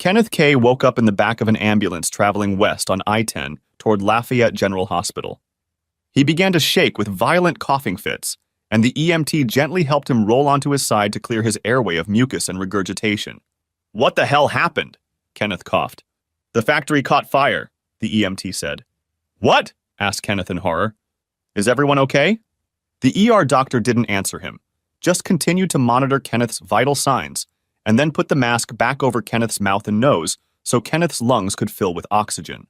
Kenneth K. woke up in the back of an ambulance traveling west on I-10 toward Lafayette General Hospital. He began to shake with violent coughing fits, and the EMT gently helped him roll onto his side to clear his airway of mucus and regurgitation. "What the hell happened?" Kenneth coughed. "The factory caught fire," the EMT said. "What?" asked Kenneth in horror. "Is everyone okay?" The ER doctor didn't answer him, just continued to monitor Kenneth's vital signs, and then put the mask back over Kenneth's mouth and nose so Kenneth's lungs could fill with oxygen.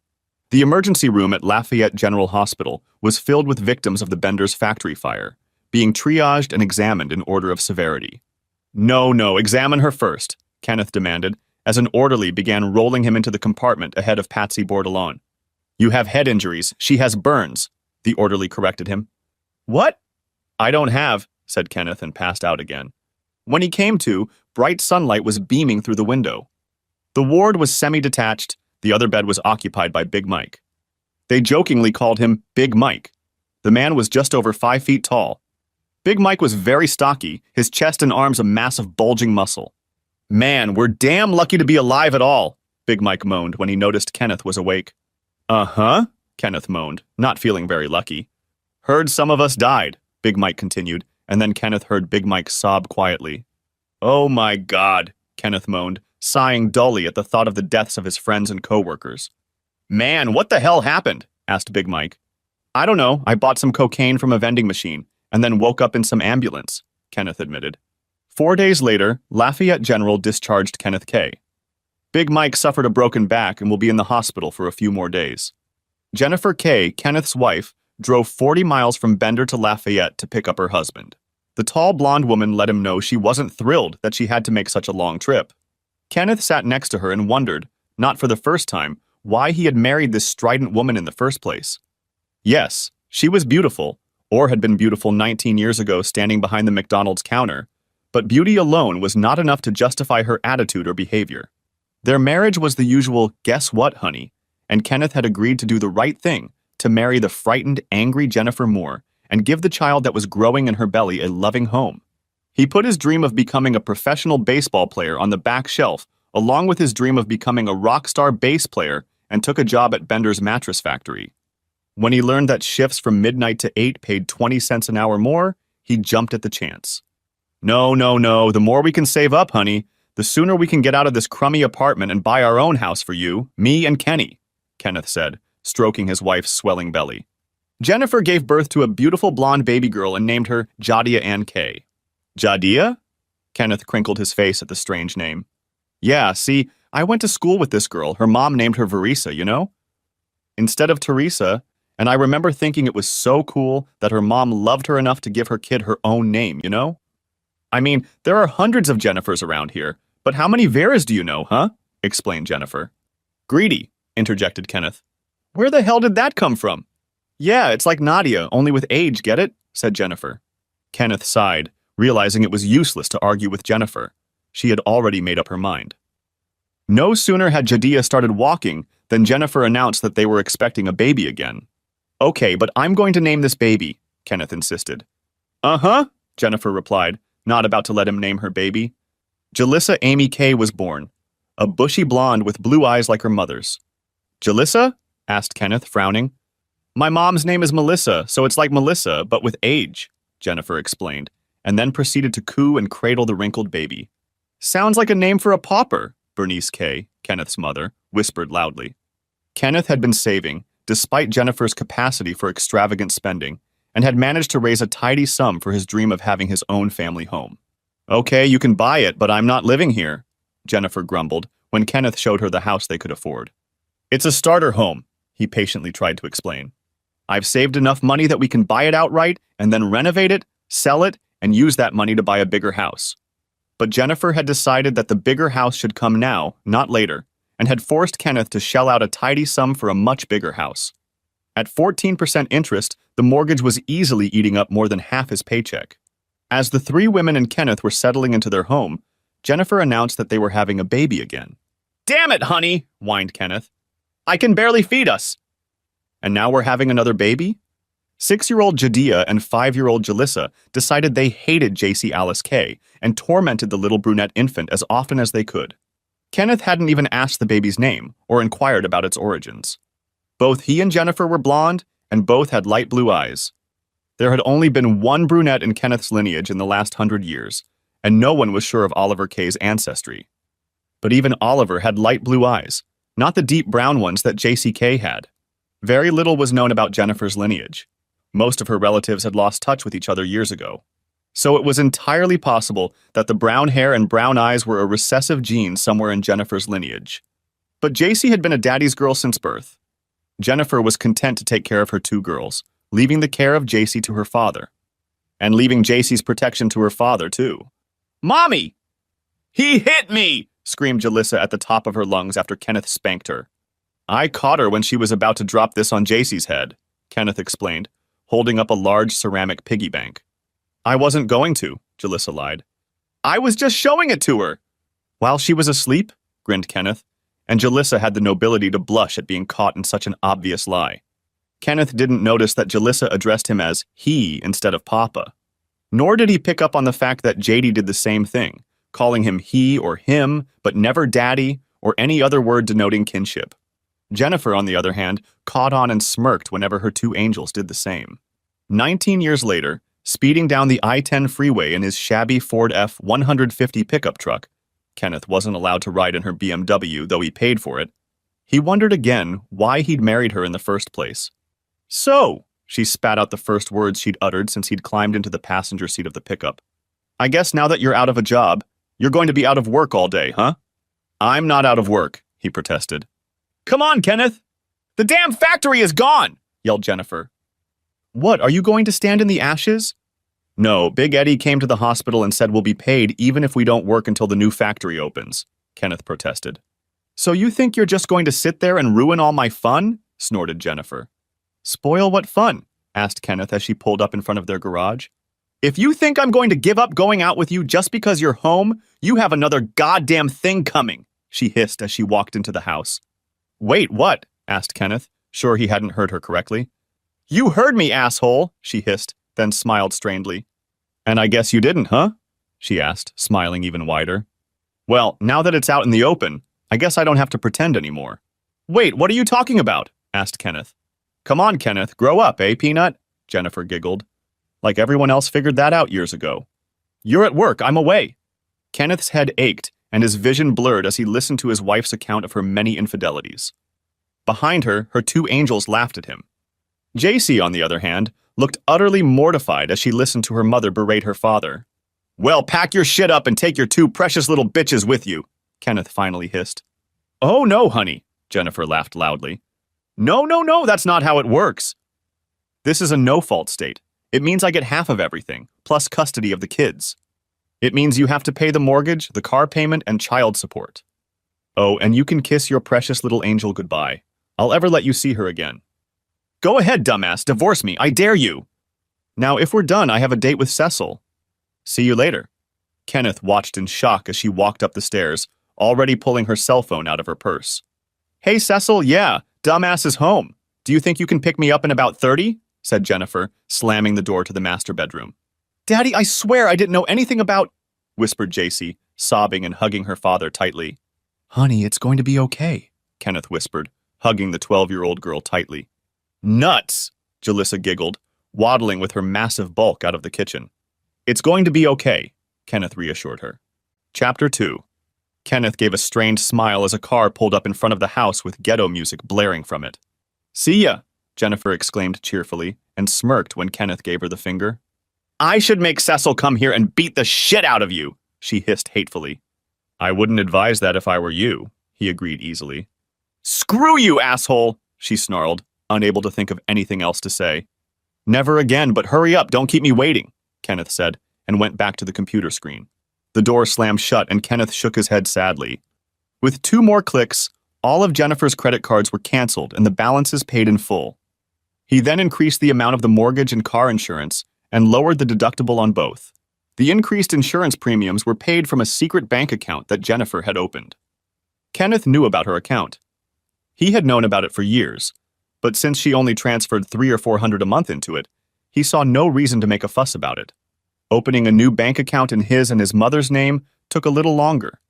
The emergency room at Lafayette General Hospital was filled with victims of the Bender's factory fire, being triaged and examined in order of severity. No, examine her first," Kenneth demanded, as an orderly began rolling him into the compartment ahead of Patsy Bourdillon. "You have head injuries. She has burns," the orderly corrected him. "What?" "I don't have," said Kenneth and passed out again. When he came to, bright sunlight was beaming through the window. The ward was semi-detached, the other bed was occupied by Big Mike. They jokingly called him Big Mike. The man was just over 5 feet tall. Big Mike was very stocky, his chest and arms a mass of bulging muscle. "Man, we're damn lucky to be alive at all," Big Mike moaned when he noticed Kenneth was awake. "Uh-huh," Kenneth moaned, not feeling very lucky. "Heard some of us died," Big Mike continued, and then Kenneth heard Big Mike sob quietly. "Oh my God," Kenneth moaned, sighing dully at the thought of the deaths of his friends and co-workers. "Man, what the hell happened?" asked Big Mike. "I don't know, I bought some cocaine from a vending machine, and then woke up in some ambulance," Kenneth admitted. 4 days later, Lafayette General discharged Kenneth K. Big Mike suffered a broken back and will be in the hospital for a few more days. Jennifer K., Kenneth's wife, drove 40 miles from Bender to Lafayette to pick up her husband. The tall blonde woman let him know she wasn't thrilled that she had to make such a long trip. Kenneth sat next to her and wondered, not for the first time, why he had married this strident woman in the first place. Yes, she was beautiful, or had been beautiful 19 years ago standing behind the McDonald's counter, but beauty alone was not enough to justify her attitude or behavior. Their marriage was the usual "guess what, honey," and Kenneth had agreed to do the right thing, to marry the frightened, angry Jennifer Moore and give the child that was growing in her belly a loving home. He put his dream of becoming a professional baseball player on the back shelf, along with his dream of becoming a rock star bass player, and took a job at Bender's mattress factory. When he learned that shifts from midnight to 8 paid 20 cents an hour more, he jumped at the chance. No, the more we can save up, honey, the sooner we can get out of this crummy apartment and buy our own house for you, me and Kenny, Kenneth said, stroking his wife's swelling belly. Jennifer gave birth to a beautiful blonde baby girl and named her Jadia Ann K. Jadia? Kenneth crinkled his face at the strange name. Yeah, see, I went to school with this girl. Her mom named her Verisa, you know? Instead of Teresa, and I remember thinking it was so cool that her mom loved her enough to give her kid her own name, you know? I mean, there are hundreds of Jennifers around here, but how many Veras do you know, huh? Explained Jennifer. Greedy, interjected Kenneth. Where the hell did that come from? Yeah, it's like Nadia, only with age, get it? Said Jennifer. Kenneth sighed, realizing it was useless to argue with Jennifer. She had already made up her mind. No sooner had Jadia started walking than Jennifer announced that they were expecting a baby again. Okay, but I'm going to name this baby, Kenneth insisted. Uh-huh, Jennifer replied, not about to let him name her baby. Jalissa Amy K. was born, a bushy blonde with blue eyes like her mother's. Jalissa? Asked Kenneth, frowning. My mom's name is Melissa, so it's like Melissa, but with age, Jennifer explained, and then proceeded to coo and cradle the wrinkled baby. Sounds like a name for a pauper, Bernice K., Kenneth's mother, whispered loudly. Kenneth had been saving, despite Jennifer's capacity for extravagant spending, and had managed to raise a tidy sum for his dream of having his own family home. Okay, you can buy it, but I'm not living here, Jennifer grumbled when Kenneth showed her the house they could afford. It's a starter home, he patiently tried to explain. I've saved enough money that we can buy it outright and then renovate it, sell it, and use that money to buy a bigger house. But Jennifer had decided that the bigger house should come now, not later, and had forced Kenneth to shell out a tidy sum for a much bigger house. At 14% interest, the mortgage was easily eating up more than half his paycheck. As the three women and Kenneth were settling into their home, Jennifer announced that they were having a baby again. Damn it, honey, whined Kenneth. I can barely feed us. And now we're having another baby? 6-year-old Jadia and 5-year-old Jalissa decided they hated JC Alice K. and tormented the little brunette infant as often as they could. Kenneth hadn't even asked the baby's name or inquired about its origins. Both he and Jennifer were blonde, and both had light blue eyes. There had only been one brunette in Kenneth's lineage in the last 100 years, and no one was sure of Oliver Kay's ancestry. But even Oliver had light blue eyes, not the deep brown ones that JCK had. Very little was known about Jennifer's lineage. Most of her relatives had lost touch with each other years ago. So it was entirely possible that the brown hair and brown eyes were a recessive gene somewhere in Jennifer's lineage. But JC had been a daddy's girl since birth. Jennifer was content to take care of her two girls, leaving the care of JC to her father. And leaving JC's protection to her father, too. "Mommy! He hit me!" screamed Jalissa at the top of her lungs after Kenneth spanked her. "I caught her when she was about to drop this on JC's head," Kenneth explained, holding up a large ceramic piggy bank. "I wasn't going to," Jalissa lied. "I was just showing it to her." "While she was asleep?" grinned Kenneth, and Jalissa had the nobility to blush at being caught in such an obvious lie. Kenneth didn't notice that Jalissa addressed him as he instead of Papa. Nor did he pick up on the fact that JD did the same thing, calling him he or him, but never daddy or any other word denoting kinship. Jennifer, on the other hand, caught on and smirked whenever her two angels did the same. 19 years later, speeding down the I-10 freeway in his shabby Ford F-150 pickup truck, Kenneth wasn't allowed to ride in her BMW, though he paid for it, he wondered again why he'd married her in the first place. "So," she spat out the first words she'd uttered since he'd climbed into the passenger seat of the pickup. "I guess now that you're out of a job, you're going to be out of work all day, huh?" "I'm not out of work," he protested. "Come on, Kenneth! The damn factory is gone!" yelled Jennifer. "What, are you going to stand in the ashes?" "No, Big Eddie came to the hospital and said we'll be paid even if we don't work until the new factory opens," Kenneth protested. "So you think you're just going to sit there and ruin all my fun?" snorted Jennifer. "Spoil what fun?" asked Kenneth as she pulled up in front of their garage. "If you think I'm going to give up going out with you just because you're home, you have another goddamn thing coming," she hissed as she walked into the house. "Wait, what?" asked Kenneth, sure he hadn't heard her correctly. "You heard me, asshole," she hissed, then smiled strangely. "And I guess you didn't, huh?" she asked, smiling even wider. "Well, now that it's out in the open, I guess I don't have to pretend anymore." "Wait, what are you talking about?" asked Kenneth. "Come on, Kenneth, grow up, eh, Peanut?" Jennifer giggled. Like everyone else figured that out years ago. "You're at work, I'm away." Kenneth's head ached, and his vision blurred as he listened to his wife's account of her many infidelities. Behind her, her two angels laughed at him. JC, on the other hand, looked utterly mortified as she listened to her mother berate her father. "Well, pack your shit up and take your two precious little bitches with you," Kenneth finally hissed. "Oh no, honey," Jennifer laughed loudly. No, that's not how it works." "This is a no-fault state. It means I get half of everything, plus custody of the kids. It means you have to pay the mortgage, the car payment, and child support. Oh, and you can kiss your precious little angel goodbye. I'll ever let you see her again." "Go ahead, dumbass, divorce me, I dare you." "Now, if we're done, I have a date with Cecil." "See you later." Kenneth watched in shock as she walked up the stairs, already pulling her cell phone out of her purse. "Hey, Cecil, yeah, dumbass is home. Do you think you can pick me up in about 30? said Jennifer, slamming the door to the master bedroom. "Daddy, I swear I didn't know anything about," whispered JC, sobbing and hugging her father tightly. "Honey, it's going to be okay," Kenneth whispered, hugging the 12-year-old girl tightly. "Nuts!" Jalissa giggled, waddling with her massive bulk out of the kitchen. "It's going to be okay," Kenneth reassured her. Chapter 2. Kenneth gave a strained smile as a car pulled up in front of the house with ghetto music blaring from it. "See ya," Jennifer exclaimed cheerfully, and smirked when Kenneth gave her the finger. "I should make Cecil come here and beat the shit out of you," she hissed hatefully. "I wouldn't advise that if I were you," he agreed easily. "Screw you, asshole," she snarled, unable to think of anything else to say. "Never again, but hurry up, don't keep me waiting," Kenneth said, and went back to the computer screen. The door slammed shut and Kenneth shook his head sadly. With 2 more clicks, all of Jennifer's credit cards were canceled and the balances paid in full. He then increased the amount of the mortgage and car insurance and lowered the deductible on both. The increased insurance premiums were paid from a secret bank account that Jennifer had opened. Kenneth knew about her account. He had known about it for years, but since she only transferred $300 or $400 a month into it, he saw no reason to make a fuss about it. Opening a new bank account in his and his mother's name took a little longer.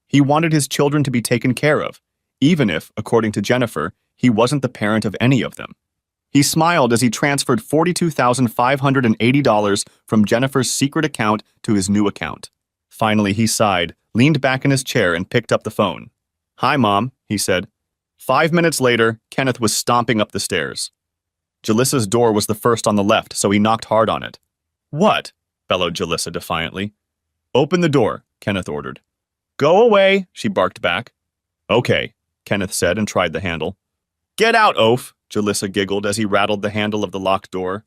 He wanted his children to be taken care of, even if, according to Jennifer, he wasn't the parent of any of them. He smiled as he transferred $42,580 from Jennifer's secret account to his new account. Finally, he sighed, leaned back in his chair, and picked up the phone. "Hi, Mom," he said. 5 minutes later, Kenneth was stomping up the stairs. Jalissa's door was the first on the left, so he knocked hard on it. "What?" bellowed Jalissa defiantly. "Open the door," Kenneth ordered. "Go away," she barked back. "Okay," Kenneth said and tried the handle. "Get out, oaf," Jalissa giggled as he rattled the handle of the locked door.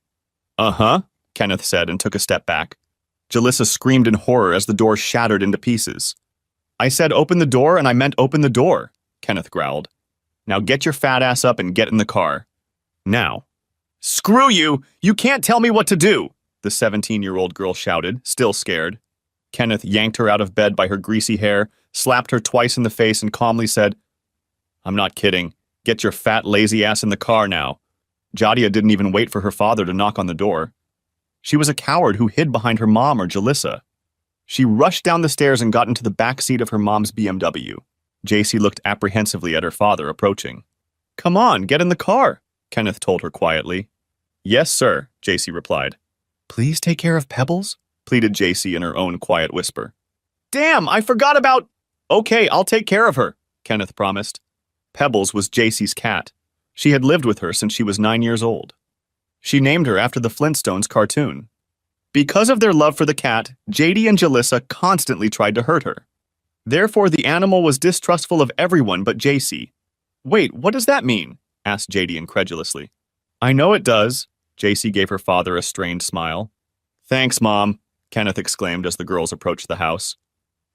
"Uh-huh," Kenneth said and took a step back. Jalissa screamed in horror as the door shattered into pieces. "I said open the door and I meant open the door," Kenneth growled. "Now get your fat ass up and get in the car. Now." "Screw you! You can't tell me what to do!" the 17-year-old girl shouted, still scared. Kenneth yanked her out of bed by her greasy hair, slapped her twice in the face, and calmly said, "I'm not kidding. Get your fat, lazy ass in the car now." Jadia didn't even wait for her father to knock on the door. She was a coward who hid behind her mom or Jalissa. She rushed down the stairs and got into the back seat of her mom's BMW. JC looked apprehensively at her father approaching. "Come on, get in the car," Kenneth told her quietly. "Yes, sir," JC replied. "Please take care of Pebbles," pleaded JC in her own quiet whisper. "Damn, I forgot about—" "Okay, I'll take care of her," Kenneth promised. Pebbles was JC's cat. She had lived with her since she was 9 years old. She named her after the Flintstones cartoon. Because of their love for the cat, JD and Jalissa constantly tried to hurt her. Therefore, the animal was distrustful of everyone but JC. "Wait, what does that mean?" asked JD incredulously. "I know it does." JC gave her father a strained smile. "Thanks, Mom," Kenneth exclaimed as the girls approached the house.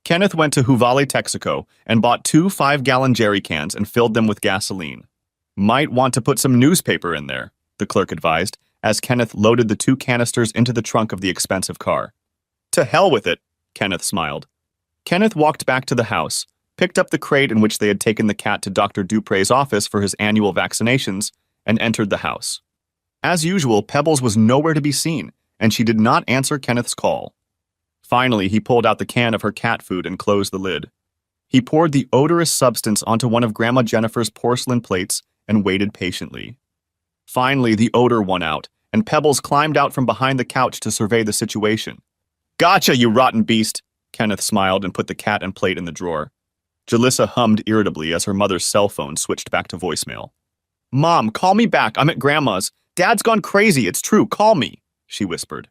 Kenneth went to Huvale, Texaco, and bought 2 5-gallon jerry cans and filled them with gasoline. "Might want to put some newspaper in there," the clerk advised, as Kenneth loaded the 2 canisters into the trunk of the expensive car. "To hell with it," Kenneth smiled. Kenneth walked back to the house, picked up the crate in which they had taken the cat to Dr. Dupre's office for his annual vaccinations, and entered the house. As usual, Pebbles was nowhere to be seen, and she did not answer Kenneth's call. Finally, he pulled out the can of her cat food and closed the lid. He poured the odorous substance onto one of Grandma Jennifer's porcelain plates and waited patiently. Finally, the odor won out, and Pebbles climbed out from behind the couch to survey the situation. "Gotcha, you rotten beast!" Kenneth smiled and put the cat and plate in the drawer. Jalissa hummed irritably as her mother's cell phone switched back to voicemail. "Mom, call me back. I'm at Grandma's. Dad's gone crazy. It's true. Call me," she whispered.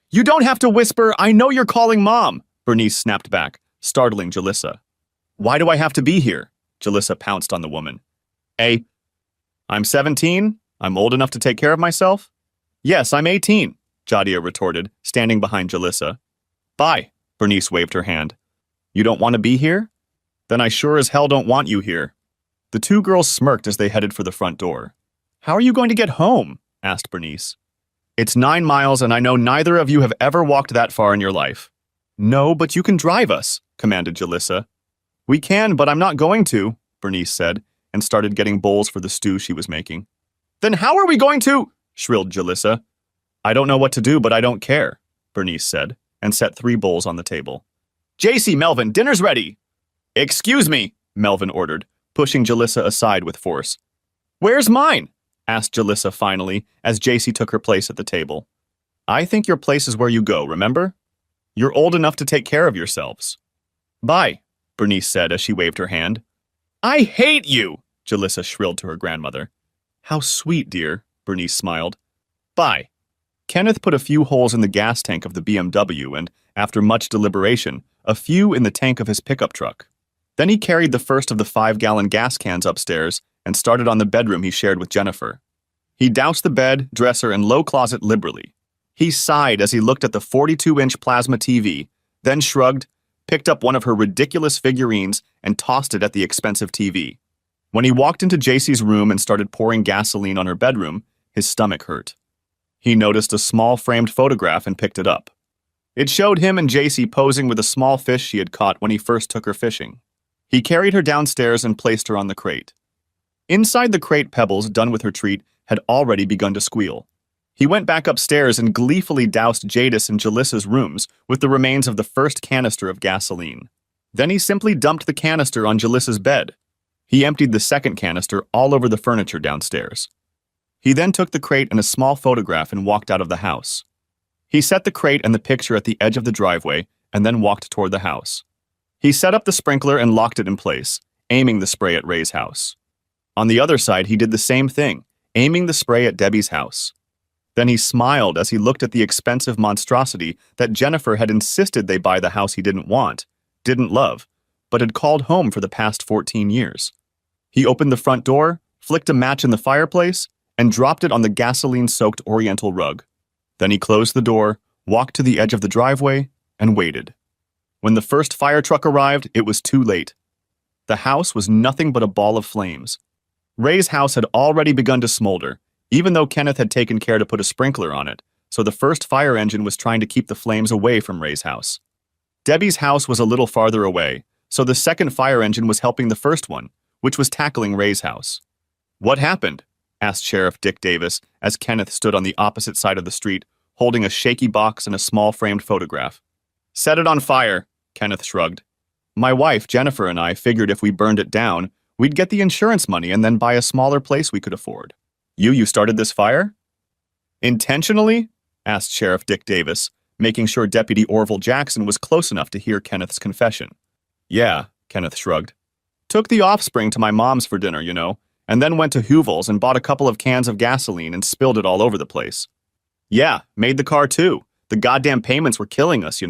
"You don't have to whisper. I know you're calling Mom," Bernice snapped back, startling Jalissa. "Why do I have to be here?" Jalissa pounced on the woman. I'm 17. I'm old enough to take care of myself?" "Yes, I'm 18, Jadia retorted, standing behind Jalissa. "Bye," Bernice waved her hand. "You don't want to be here? Then I sure as hell don't want you here." The 2 girls smirked as they headed for the front door. "How are you going to get home?" asked Bernice. "It's 9 miles, and I know neither of you have ever walked that far in your life." "No, but you can drive us," commanded Jalissa. "We can, but I'm not going to," Bernice said, and started getting bowls for the stew she was making. "Then how are we going to—" shrilled Jalissa. "I don't know what to do, but I don't care," Bernice said, and set 3 bowls on the table. "JC, Melvin, dinner's ready!" "Excuse me," Melvin ordered, pushing Jalissa aside with force. "Where's mine?" asked Jalissa finally, as JC took her place at the table. "I think your place is where you go, remember? You're old enough to take care of yourselves." "Bye," Bernice said as she waved her hand. "I hate you!" Jalissa shrilled to her grandmother. "How sweet, dear," Bernice smiled. "Bye." Kenneth put a few holes in the gas tank of the BMW and, after much deliberation, a few in the tank of his pickup truck. Then he carried the first of the 5-gallon gas cans upstairs and started on the bedroom he shared with Jennifer. He doused the bed, dresser, and low closet liberally. He sighed as he looked at the 42-inch plasma TV, then shrugged, picked up one of her ridiculous figurines, and tossed it at the expensive TV. When he walked into JC's room and started pouring gasoline on her bedroom, his stomach hurt. He noticed a small framed photograph and picked it up. It showed him and JC posing with a small fish she had caught when he first took her fishing. He carried her downstairs and placed her on the crate. Inside the crate, Pebbles, done with her treat, had already begun to squeal. He went back upstairs and gleefully doused Jadis and Jalissa's rooms with the remains of the first canister of gasoline. Then he simply dumped the canister on Jalissa's bed. He emptied the second canister all over the furniture downstairs. He then took the crate and a small photograph and walked out of the house. He set the crate and the picture at the edge of the driveway and then walked toward the house. He set up the sprinkler and locked it in place, aiming the spray at Ray's house. On the other side, he did the same thing, aiming the spray at Debbie's house. Then he smiled as he looked at the expensive monstrosity that Jennifer had insisted they buy the house he didn't want, didn't love, but had called home for the past 14 years. He opened the front door, flicked a match in the fireplace, and dropped it on the gasoline-soaked oriental rug. Then he closed the door, walked to the edge of the driveway, and waited. When the first fire truck arrived, it was too late. The house was nothing but a ball of flames. Ray's house had already begun to smolder, even though Kenneth had taken care to put a sprinkler on it, so the first fire engine was trying to keep the flames away from Ray's house. Debbie's house was a little farther away, so the second fire engine was helping the first one, which was tackling Ray's house. "What happened?" asked Sheriff Dick Davis as Kenneth stood on the opposite side of the street, holding a shaky box and a small framed photograph. "Set it on fire," Kenneth shrugged. "My wife, Jennifer, and I figured if we burned it down, we'd get the insurance money and then buy a smaller place we could afford." You started this fire?" "Intentionally?" asked Sheriff Dick Davis, making sure Deputy Orville Jackson was close enough to hear Kenneth's confession. "Yeah," Kenneth shrugged. "Took the offspring to my mom's for dinner, and then went to Hoovel's and bought a couple of cans of gasoline and spilled it all over the place. Yeah, made the car too. The goddamn payments were killing us,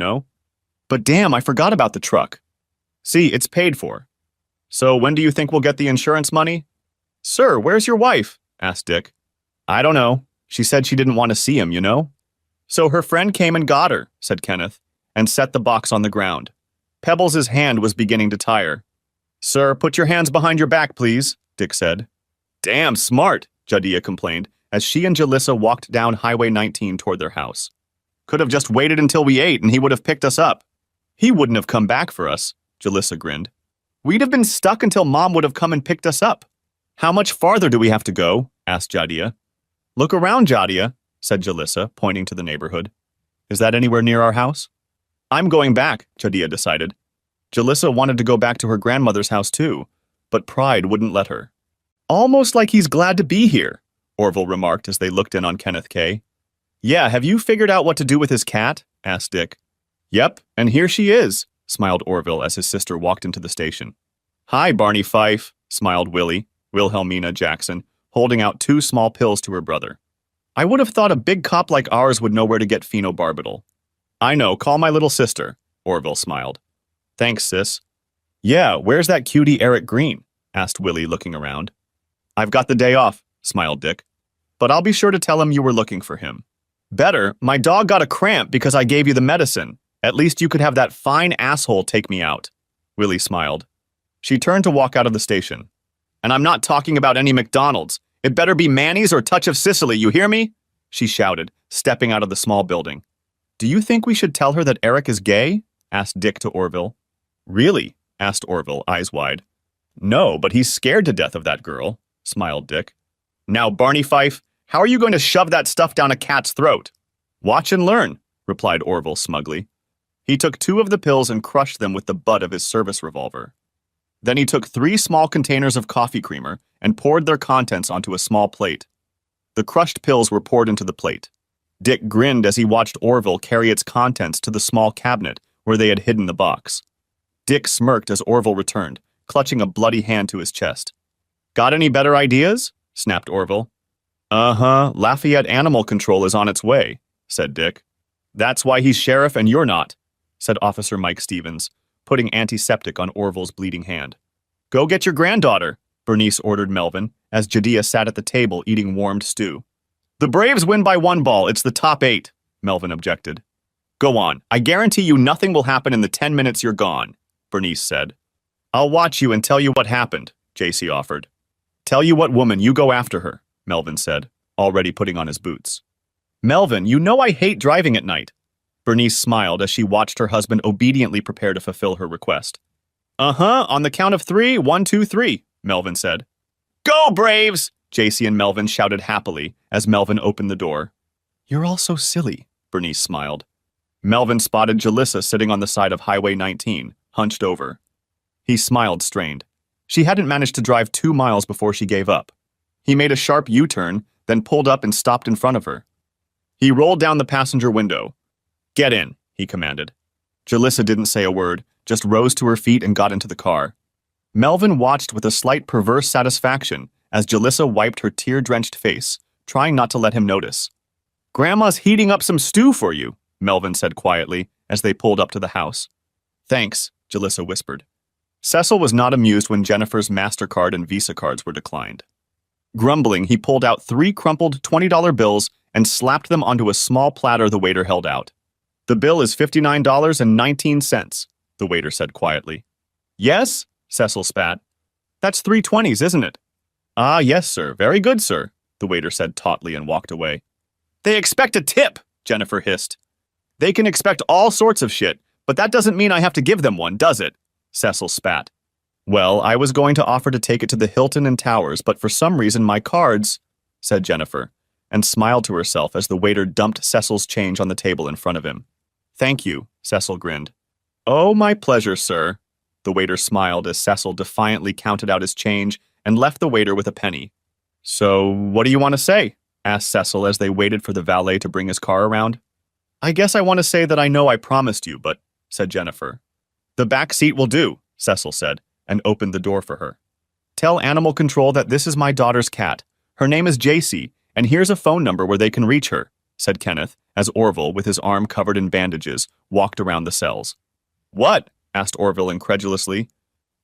But damn, I forgot about the truck. See, it's paid for. So when do you think we'll get the insurance money?" "Sir, where's your wife?" asked Dick. "I don't know. She said she didn't want to see him, "So her friend came and got her," said Kenneth, and set the box on the ground. Pebbles' hand was beginning to tire. "Sir, put your hands behind your back, please," Dick said. "Damn smart," Jadiah complained, as she and Jalissa walked down Highway 19 toward their house. "Could have just waited until we ate and he would have picked us up." "He wouldn't have come back for us," Jalissa grinned. "We'd have been stuck until Mom would have come and picked us up." "How much farther do we have to go?" asked Jadiah. "Look around, Jadiah," said Jalissa, pointing to the neighborhood. "Is that anywhere near our house?" "I'm going back," Jadiah decided. Jalissa wanted to go back to her grandmother's house too, but pride wouldn't let her. "Almost like he's glad to be here," Orville remarked as they looked in on Kenneth K. "Yeah, have you figured out what to do with his cat?" asked Dick. "Yep, and here she is," smiled Orville as his sister walked into the station. "Hi, Barney Fife," smiled Wilhelmina Jackson, holding out 2 small pills to her brother. "I would have thought a big cop like ours would know where to get phenobarbital." "I know, call my little sister," Orville smiled. "Thanks, sis." "Yeah, where's that cutie Eric Green?" asked Willie, looking around. "I've got the day off," smiled Dick. "But I'll be sure to tell him you were looking for him." "Better, my dog got a cramp because I gave you the medicine. At least you could have that fine asshole take me out." Willie smiled. She turned to walk out of the station. "And I'm not talking about any McDonald's. It better be Manny's or Touch of Sicily, you hear me?" she shouted, stepping out of the small building. "Do you think we should tell her that Eric is gay?" asked Dick to Orville. "Really?" asked Orville, eyes wide. "No, but he's scared to death of that girl," smiled Dick. "Now, Barney Fife, how are you going to shove that stuff down a cat's throat?" "Watch and learn," replied Orville smugly. He took 2 of the pills and crushed them with the butt of his service revolver. Then he took 3 small containers of coffee creamer and poured their contents onto a small plate. The crushed pills were poured into the plate. Dick grinned as he watched Orville carry its contents to the small cabinet where they had hidden the box. Dick smirked as Orville returned, clutching a bloody hand to his chest. "Got any better ideas?" snapped Orville. "Uh-huh, Lafayette Animal Control is on its way," said Dick. "That's why he's sheriff and you're not," said Officer Mike Stevens, putting antiseptic on Orville's bleeding hand. "Go get your granddaughter," Bernice ordered Melvin, as Jadiah sat at the table eating warmed stew. "The Braves win by 1 ball, it's the top 8, Melvin objected. "Go on, I guarantee you nothing will happen in the 10 minutes you're gone," Bernice said. "I'll watch you and tell you what happened," JC offered. "Tell you what woman, you go after her," Melvin said, already putting on his boots. "Melvin, you know I hate driving at night." Bernice smiled as she watched her husband obediently prepare to fulfill her request. "Uh-huh, on the count of 3, 1, 2, 3, Melvin said. "Go, Braves!" JC and Melvin shouted happily as Melvin opened the door. "You're all so silly," Bernice smiled. Melvin spotted Jalissa sitting on the side of Highway 19, hunched over. He smiled, strained. She hadn't managed to drive 2 miles before she gave up. He made a sharp U-turn, then pulled up and stopped in front of her. He rolled down the passenger window. "Get in," he commanded. Jalissa didn't say a word, just rose to her feet and got into the car. Melvin watched with a slight perverse satisfaction as Jalissa wiped her tear-drenched face, trying not to let him notice. "Grandma's heating up some stew for you," Melvin said quietly as they pulled up to the house. "Thanks," Jalissa whispered. Cecil was not amused when Jennifer's MasterCard and Visa cards were declined. Grumbling, he pulled out 3 crumpled $20 bills and slapped them onto a small platter the waiter held out. "The bill is $59.19, the waiter said quietly. "Yes?" Cecil spat. "That's 3 20s, isn't it?" "Ah, yes, sir. Very good, sir," the waiter said tautly and walked away. "They expect a tip," Jennifer hissed. "They can expect all sorts of shit, but that doesn't mean I have to give them one, does it?" Cecil spat. "Well, I was going to offer to take it to the Hilton and Towers, but for some reason my cards," said Jennifer, and smiled to herself as the waiter dumped Cecil's change on the table in front of him. "Thank you," Cecil grinned. "Oh, my pleasure, sir." The waiter smiled as Cecil defiantly counted out his change and left the waiter with a penny. "So, what do you want to say?" asked Cecil as they waited for the valet to bring his car around. "I guess I want to say that I know I promised you, but," said Jennifer. "The back seat will do," Cecil said, and opened the door for her. "Tell Animal Control that this is my daughter's cat. Her name is JC, and here's a phone number where they can reach her," said Kenneth, as Orville, with his arm covered in bandages, walked around the cells. "What?" asked Orville incredulously.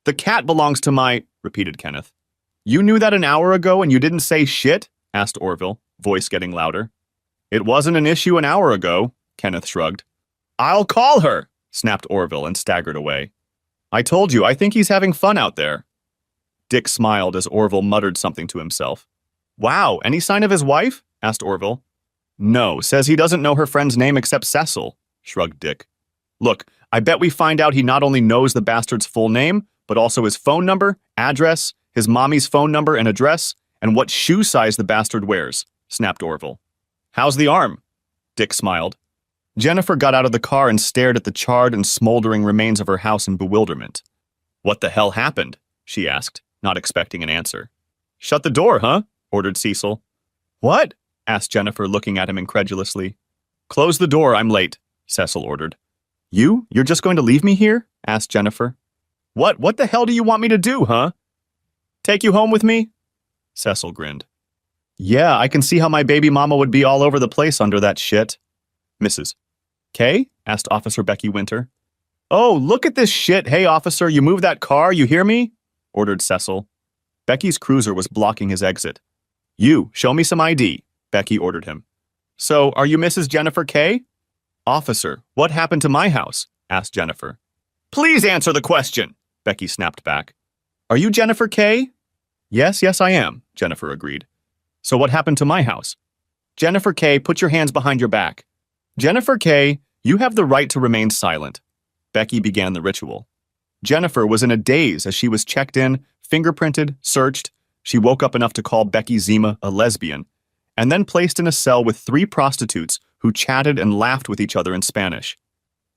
"The cat belongs to my," repeated Kenneth. "You knew that an hour ago and you didn't say shit?" asked Orville, voice getting louder. "It wasn't an issue an hour ago," Kenneth shrugged. "I'll call her," snapped Orville and staggered away. "I told you, I think he's having fun out there." Dick smiled as Orville muttered something to himself. "Wow, any sign of his wife?" asked Orville. "No, says he doesn't know her friend's name except Cecil," shrugged Dick. "Look, I bet we find out he not only knows the bastard's full name, but also his phone number, address, his mommy's phone number and address, and what shoe size the bastard wears," snapped Orville. "How's the arm?" Dick smiled. Jennifer got out of the car and stared at the charred and smoldering remains of her house in bewilderment. "What the hell happened?" she asked, not expecting an answer. "Shut the door, huh?" ordered Cecil. "What?" asked Jennifer, looking at him incredulously. "Close the door, I'm late," Cecil ordered. You're just going to leave me here?" asked Jennifer. What the hell do you want me to do, huh? Take you home with me?" Cecil grinned. "Yeah, I can see how my baby mama would be all over the place under that shit." "Mrs. K?" asked Officer Becky Winter. "Oh, look at this shit. Hey, officer, you move that car, you hear me?" ordered Cecil. Becky's cruiser was blocking his exit. "You, show me some ID," Becky ordered him. "So, are you Mrs. Jennifer K?" "Officer, what happened to my house?" asked Jennifer. "Please answer the question," Becky snapped back. "Are you Jennifer K?" Yes, I am," Jennifer agreed. "So what happened to my house?" "Jennifer K, put your hands behind your back." "Jennifer K, you have the right to remain silent." Becky began the ritual. Jennifer was in a daze as she was checked in, fingerprinted, searched. She woke up enough to call Becky Zima a lesbian, and then placed in a cell with 3 prostitutes who chatted and laughed with each other in Spanish.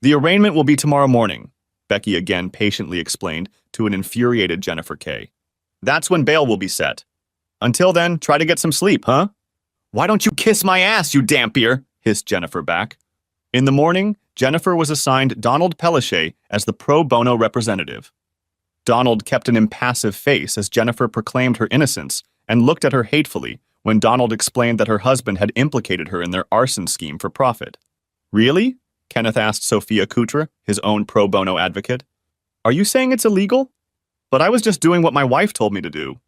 "The arraignment will be tomorrow morning," Becky again patiently explained to an infuriated Jennifer K. "That's when bail will be set. Until then, try to get some sleep, huh?" "Why don't you kiss my ass, you dampier?" hissed Jennifer back. In the morning, Jennifer was assigned Donald Pellichet as the pro bono representative. Donald kept an impassive face as Jennifer proclaimed her innocence and looked at her hatefully when Donald explained that her husband had implicated her in their arson scheme for profit. "Really?" Kenneth asked Sophia Kutra, his own pro bono advocate. "Are you saying it's illegal? But I was just doing what my wife told me to do.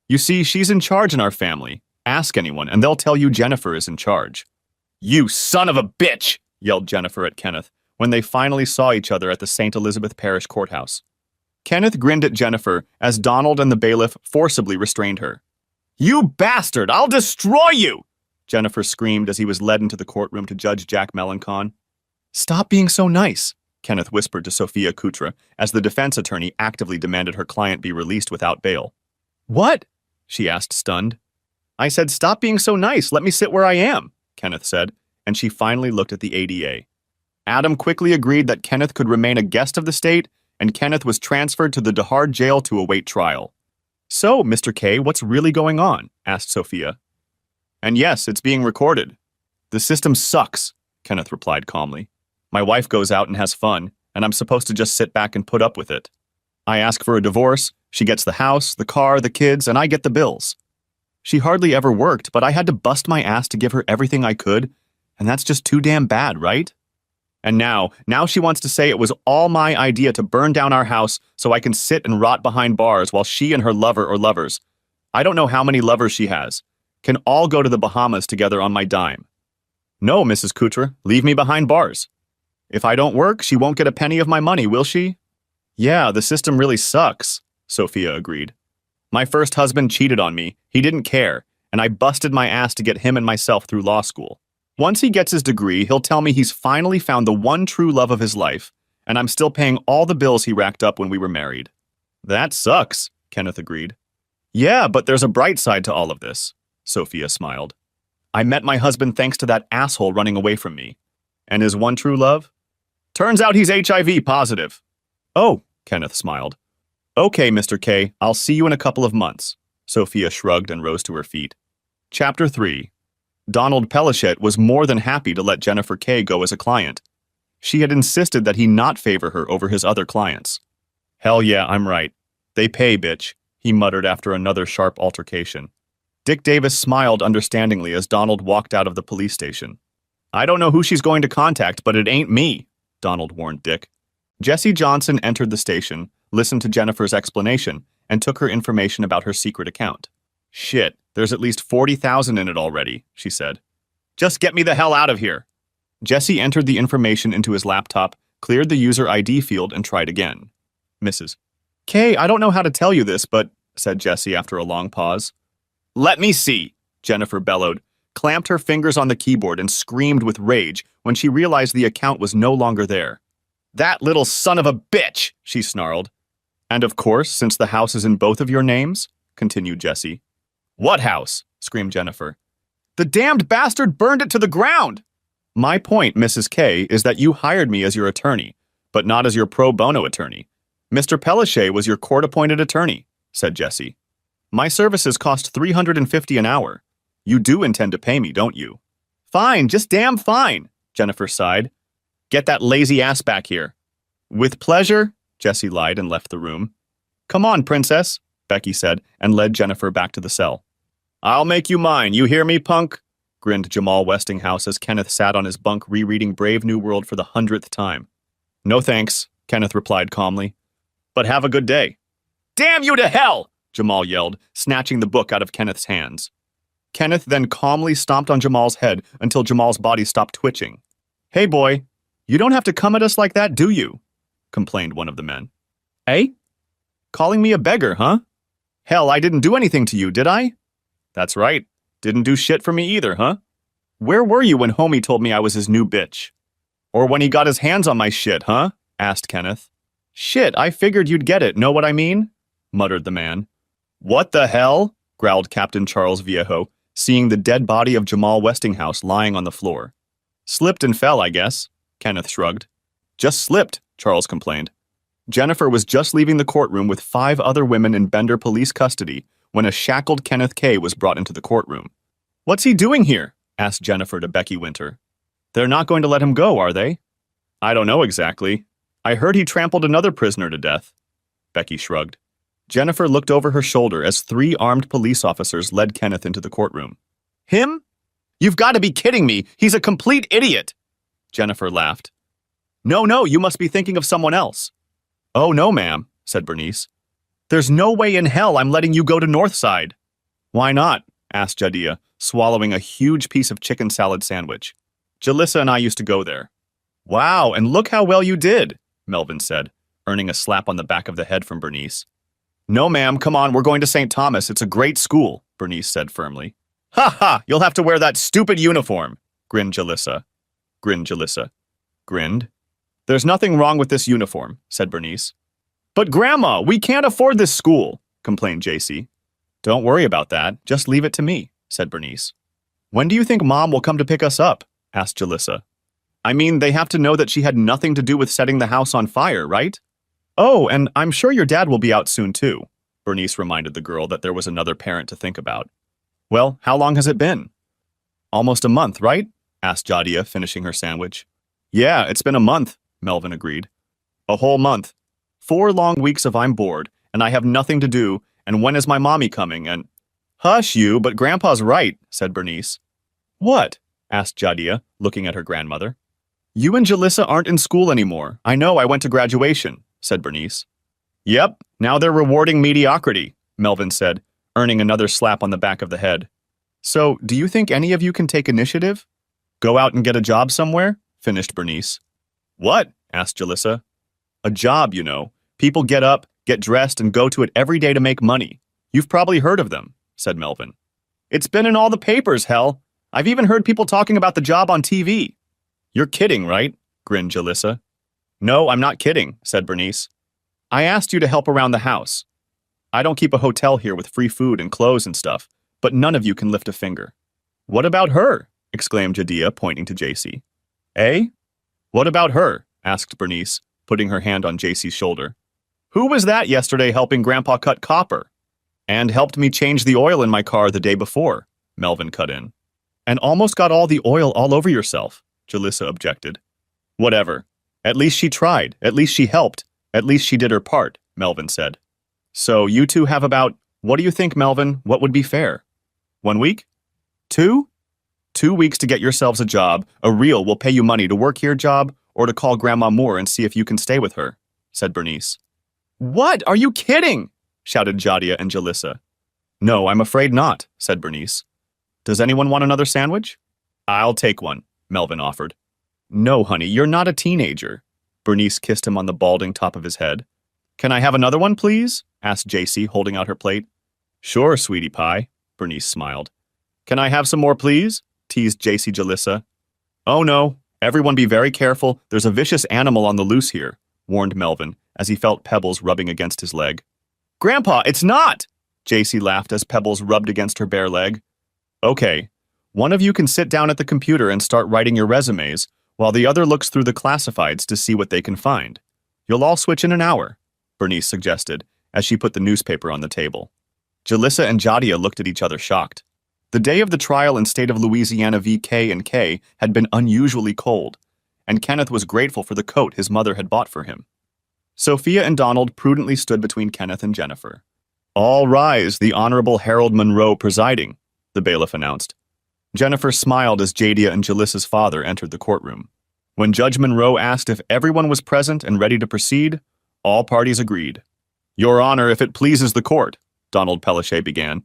You see, she's in charge in our family. Ask anyone, and they'll tell you Jennifer is in charge." "You son of a bitch!" yelled Jennifer at Kenneth when they finally saw each other at the St. Elizabeth Parish Courthouse. Kenneth grinned at Jennifer as Donald and the bailiff forcibly restrained her. "You bastard! I'll destroy you!" Jennifer screamed as he was led into the courtroom to Judge Jack Melancon. "Stop being so nice," Kenneth whispered to Sophia Kutra as the defense attorney actively demanded her client be released without bail. "What?" she asked, stunned. "I said, stop being so nice. Let me sit where I am," Kenneth said, and she finally looked at the ADA. Adam quickly agreed that Kenneth could remain a guest of the state and Kenneth was transferred to the Dehard jail to await trial. "So, Mr. K, what's really going on?" asked Sophia. "And yes, it's being recorded." "The system sucks," Kenneth replied calmly. "My wife goes out and has fun, and I'm supposed to just sit back and put up with it. I ask for a divorce, she gets the house, the car, the kids, and I get the bills. She hardly ever worked, but I had to bust my ass to give her everything I could, and that's just too damn bad, right? And now she wants to say it was all my idea to burn down our house so I can sit and rot behind bars while she and her lover or lovers, I don't know how many lovers she has, can all go to the Bahamas together on my dime. No, Mrs. Coutre, leave me behind bars. If I don't work, she won't get a penny of my money, will she?" "Yeah, the system really sucks," Sophia agreed. "My first husband cheated on me, he didn't care, and I busted my ass to get him and myself through law school. Once he gets his degree, he'll tell me he's finally found the one true love of his life, and I'm still paying all the bills he racked up when we were married." "That sucks," Kenneth agreed. "Yeah, but there's a bright side to all of this," Sophia smiled. "I met my husband thanks to that asshole running away from me. And his one true love? Turns out he's HIV positive." "Oh," Kenneth smiled. "Okay, Mr. K, I'll see you in a couple of months." Sophia shrugged and rose to her feet. Chapter 3. Donald Pellichet was more than happy to let Jennifer K go as a client. She had insisted that he not favor her over his other clients. "Hell yeah, I'm right. They pay, bitch," he muttered after another sharp altercation. Dick Davis smiled understandingly as Donald walked out of the police station. "I don't know who she's going to contact, but it ain't me," Donald warned Dick. Jesse Johnson entered the station, listened to Jennifer's explanation, and took her information about her secret account. "Shit, there's at least 40,000 in it already," she said. "Just get me the hell out of here." Jesse entered the information into his laptop, cleared the user ID field, and tried again. "Mrs. K, I don't know how to tell you this, but," said Jesse after a long pause. "Let me see," Jennifer bellowed, clamped her fingers on the keyboard, and screamed with rage when she realized the account was no longer there. "That little son of a bitch," she snarled. "And of course, since the house is in both of your names," continued Jesse. "What house?" screamed Jennifer. "The damned bastard burned it to the ground!" "My point, Mrs. K, is that you hired me as your attorney, but not as your pro bono attorney. Mr. Pellichet was your court-appointed attorney," said Jesse. "My services cost $350 an hour. You do intend to pay me, don't you?" "Fine, just damn fine," Jennifer sighed. "Get that lazy ass back here." "With pleasure," Jesse lied and left the room. "Come on, princess," Becky said, and led Jennifer back to the cell. "I'll make you mine, you hear me, punk?" grinned Jamal Westinghouse as Kenneth sat on his bunk rereading Brave New World for the 100th time. "No thanks," Kenneth replied calmly. "But have a good day." "Damn you to hell!" Jamal yelled, snatching the book out of Kenneth's hands. Kenneth then calmly stomped on Jamal's head until Jamal's body stopped twitching. "Hey, boy, you don't have to come at us like that, do you?" complained one of the men. "Eh? Calling me a beggar, huh? Hell, I didn't do anything to you, did I?" "That's right. Didn't do shit for me either, huh? Where were you when homie told me I was his new bitch? Or when he got his hands on my shit, huh?" asked Kenneth. "Shit, I figured you'd get it, know what I mean?" muttered the man. "What the hell?" growled Captain Charles Viejo, seeing the dead body of Jamal Westinghouse lying on the floor. "Slipped and fell, I guess," Kenneth shrugged. "Just slipped," Charles complained. Jennifer was just leaving the courtroom with 5 other women in Bender police custody when a shackled Kenneth K was brought into the courtroom. "What's he doing here?" asked Jennifer to Becky Winter. "They're not going to let him go, are they?" "I don't know exactly. I heard he trampled another prisoner to death." Becky shrugged. Jennifer looked over her shoulder as 3 armed police officers led Kenneth into the courtroom. "Him? You've got to be kidding me! He's a complete idiot!" Jennifer laughed. No, you must be thinking of someone else." "Oh, no, ma'am," said Bernice. "There's no way in hell I'm letting you go to Northside." "Why not?" asked Jadia, swallowing a huge piece of chicken salad sandwich. "Jalissa and I used to go there." "Wow, and look how well you did," Melvin said, earning a slap on the back of the head from Bernice. "No, ma'am, come on, we're going to St. Thomas. It's a great school," Bernice said firmly. "Ha ha, you'll have to wear that stupid uniform," grinned Jalissa. Grinned. "There's nothing wrong with this uniform," said Bernice. "But Grandma, we can't afford this school," complained JC. "Don't worry about that. Just leave it to me," said Bernice. "When do you think Mom will come to pick us up?" asked Jalissa. "I mean, they have to know that she had nothing to do with setting the house on fire, right?" Oh, and I'm sure your dad will be out soon too. Bernice reminded the girl that there was another parent to think about. Well, how long has it been? Almost a month, right? Asked Jadia, finishing her sandwich. Yeah, it's been a month, Melvin agreed. A whole month. 4 long weeks of I'm bored, and I have nothing to do, and when is my mommy coming, and— Hush you, but Grandpa's right, said Bernice. What? Asked Jadia, looking at her grandmother. You and Jalissa aren't in school anymore. I know, I went to graduation, said Bernice. Yep, now they're rewarding mediocrity, Melvin said, earning another slap on the back of the head. So, do you think any of you can take initiative? Go out and get a job somewhere? Finished Bernice. What? Asked Jalissa. A job, you know. People get up, get dressed, and go to it every day to make money. You've probably heard of them, said Melvin. It's been in all the papers, hell. I've even heard people talking about the job on TV. You're kidding, right? Grinned Jalissa. No, I'm not kidding, said Bernice. I asked you to help around the house. I don't keep a hotel here with free food and clothes and stuff, but none of you can lift a finger. What about her? Exclaimed Jadia, pointing to JC. Eh? What about her? Asked Bernice, putting her hand on JC's shoulder. Who was that yesterday helping Grandpa cut copper? And helped me change the oil in my car the day before, Melvin cut in. And almost got all the oil all over yourself, Jalissa objected. Whatever. At least she tried. At least she helped. At least she did her part, Melvin said. So you two have about— What do you think, Melvin? What would be fair? 1 week? 2? 2 weeks to get yourselves a job. A real will pay you money to work here job or to call Grandma Moore and see if you can stay with her, said Bernice. What? Are you kidding? Shouted Jadia and Jalissa. No, I'm afraid not, said Bernice. Does anyone want another sandwich? I'll take one, Melvin offered. No, honey, you're not a teenager. Bernice kissed him on the balding top of his head. Can I have another one, please? Asked JC, holding out her plate. Sure, sweetie pie, Bernice smiled. Can I have some more, please? Teased JC Jalissa. Oh no, everyone be very careful. There's a vicious animal on the loose here, warned Melvin, as he felt Pebbles rubbing against his leg. Grandpa, it's not! JC laughed as Pebbles rubbed against her bare leg. Okay, one of you can sit down at the computer and start writing your resumes, while the other looks through the classifieds to see what they can find. You'll all switch in an hour, Bernice suggested, as she put the newspaper on the table. Jalissa and Jadia looked at each other shocked. The day of the trial in state of Louisiana v. K&K had been unusually cold, and Kenneth was grateful for the coat his mother had bought for him. Sophia and Donald prudently stood between Kenneth and Jennifer. All rise, the Honorable Harold Monroe presiding, the bailiff announced. Jennifer smiled as Jadia and Jalissa's father entered the courtroom. When Judge Monroe asked if everyone was present and ready to proceed, all parties agreed. Your Honor, if it pleases the court, Donald Pellichet began.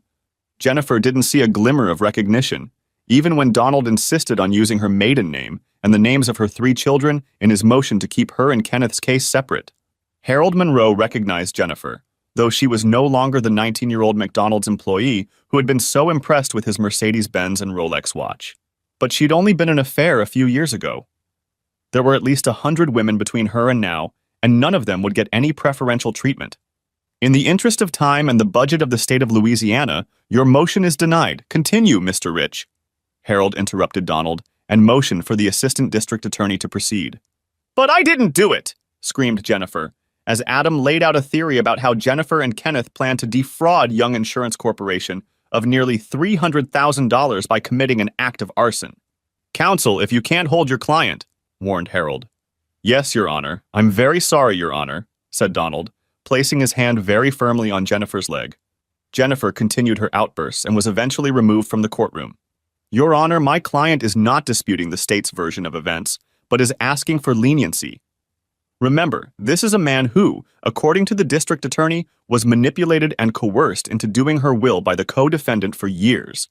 Jennifer didn't see a glimmer of recognition, even when Donald insisted on using her maiden name and the names of her 3 children in his motion to keep her and Kenneth's case separate. Harold Monroe recognized Jennifer, though she was no longer the 19-year-old McDonald's employee who had been so impressed with his Mercedes-Benz and Rolex watch. But she'd only been an affair a few years ago. There were at least 100 women between her and now, and none of them would get any preferential treatment. In the interest of time and the budget of the state of Louisiana, your motion is denied. Continue, Mr. Rich. Harold interrupted Donald and motioned for the assistant district attorney to proceed. But I didn't do it, screamed Jennifer, as Adam laid out a theory about how Jennifer and Kenneth planned to defraud Young Insurance Corporation of nearly $300,000 by committing an act of arson. Counsel, if you can't hold your client, warned Harold. Yes, Your Honor. I'm very sorry, Your Honor, said Donald, placing his hand very firmly on Jennifer's leg. Jennifer continued her outbursts and was eventually removed from the courtroom. Your Honor, my client is not disputing the state's version of events, but is asking for leniency. Remember, this is a man who, according to the district attorney, was manipulated and coerced into doing her will by the co-defendant for years.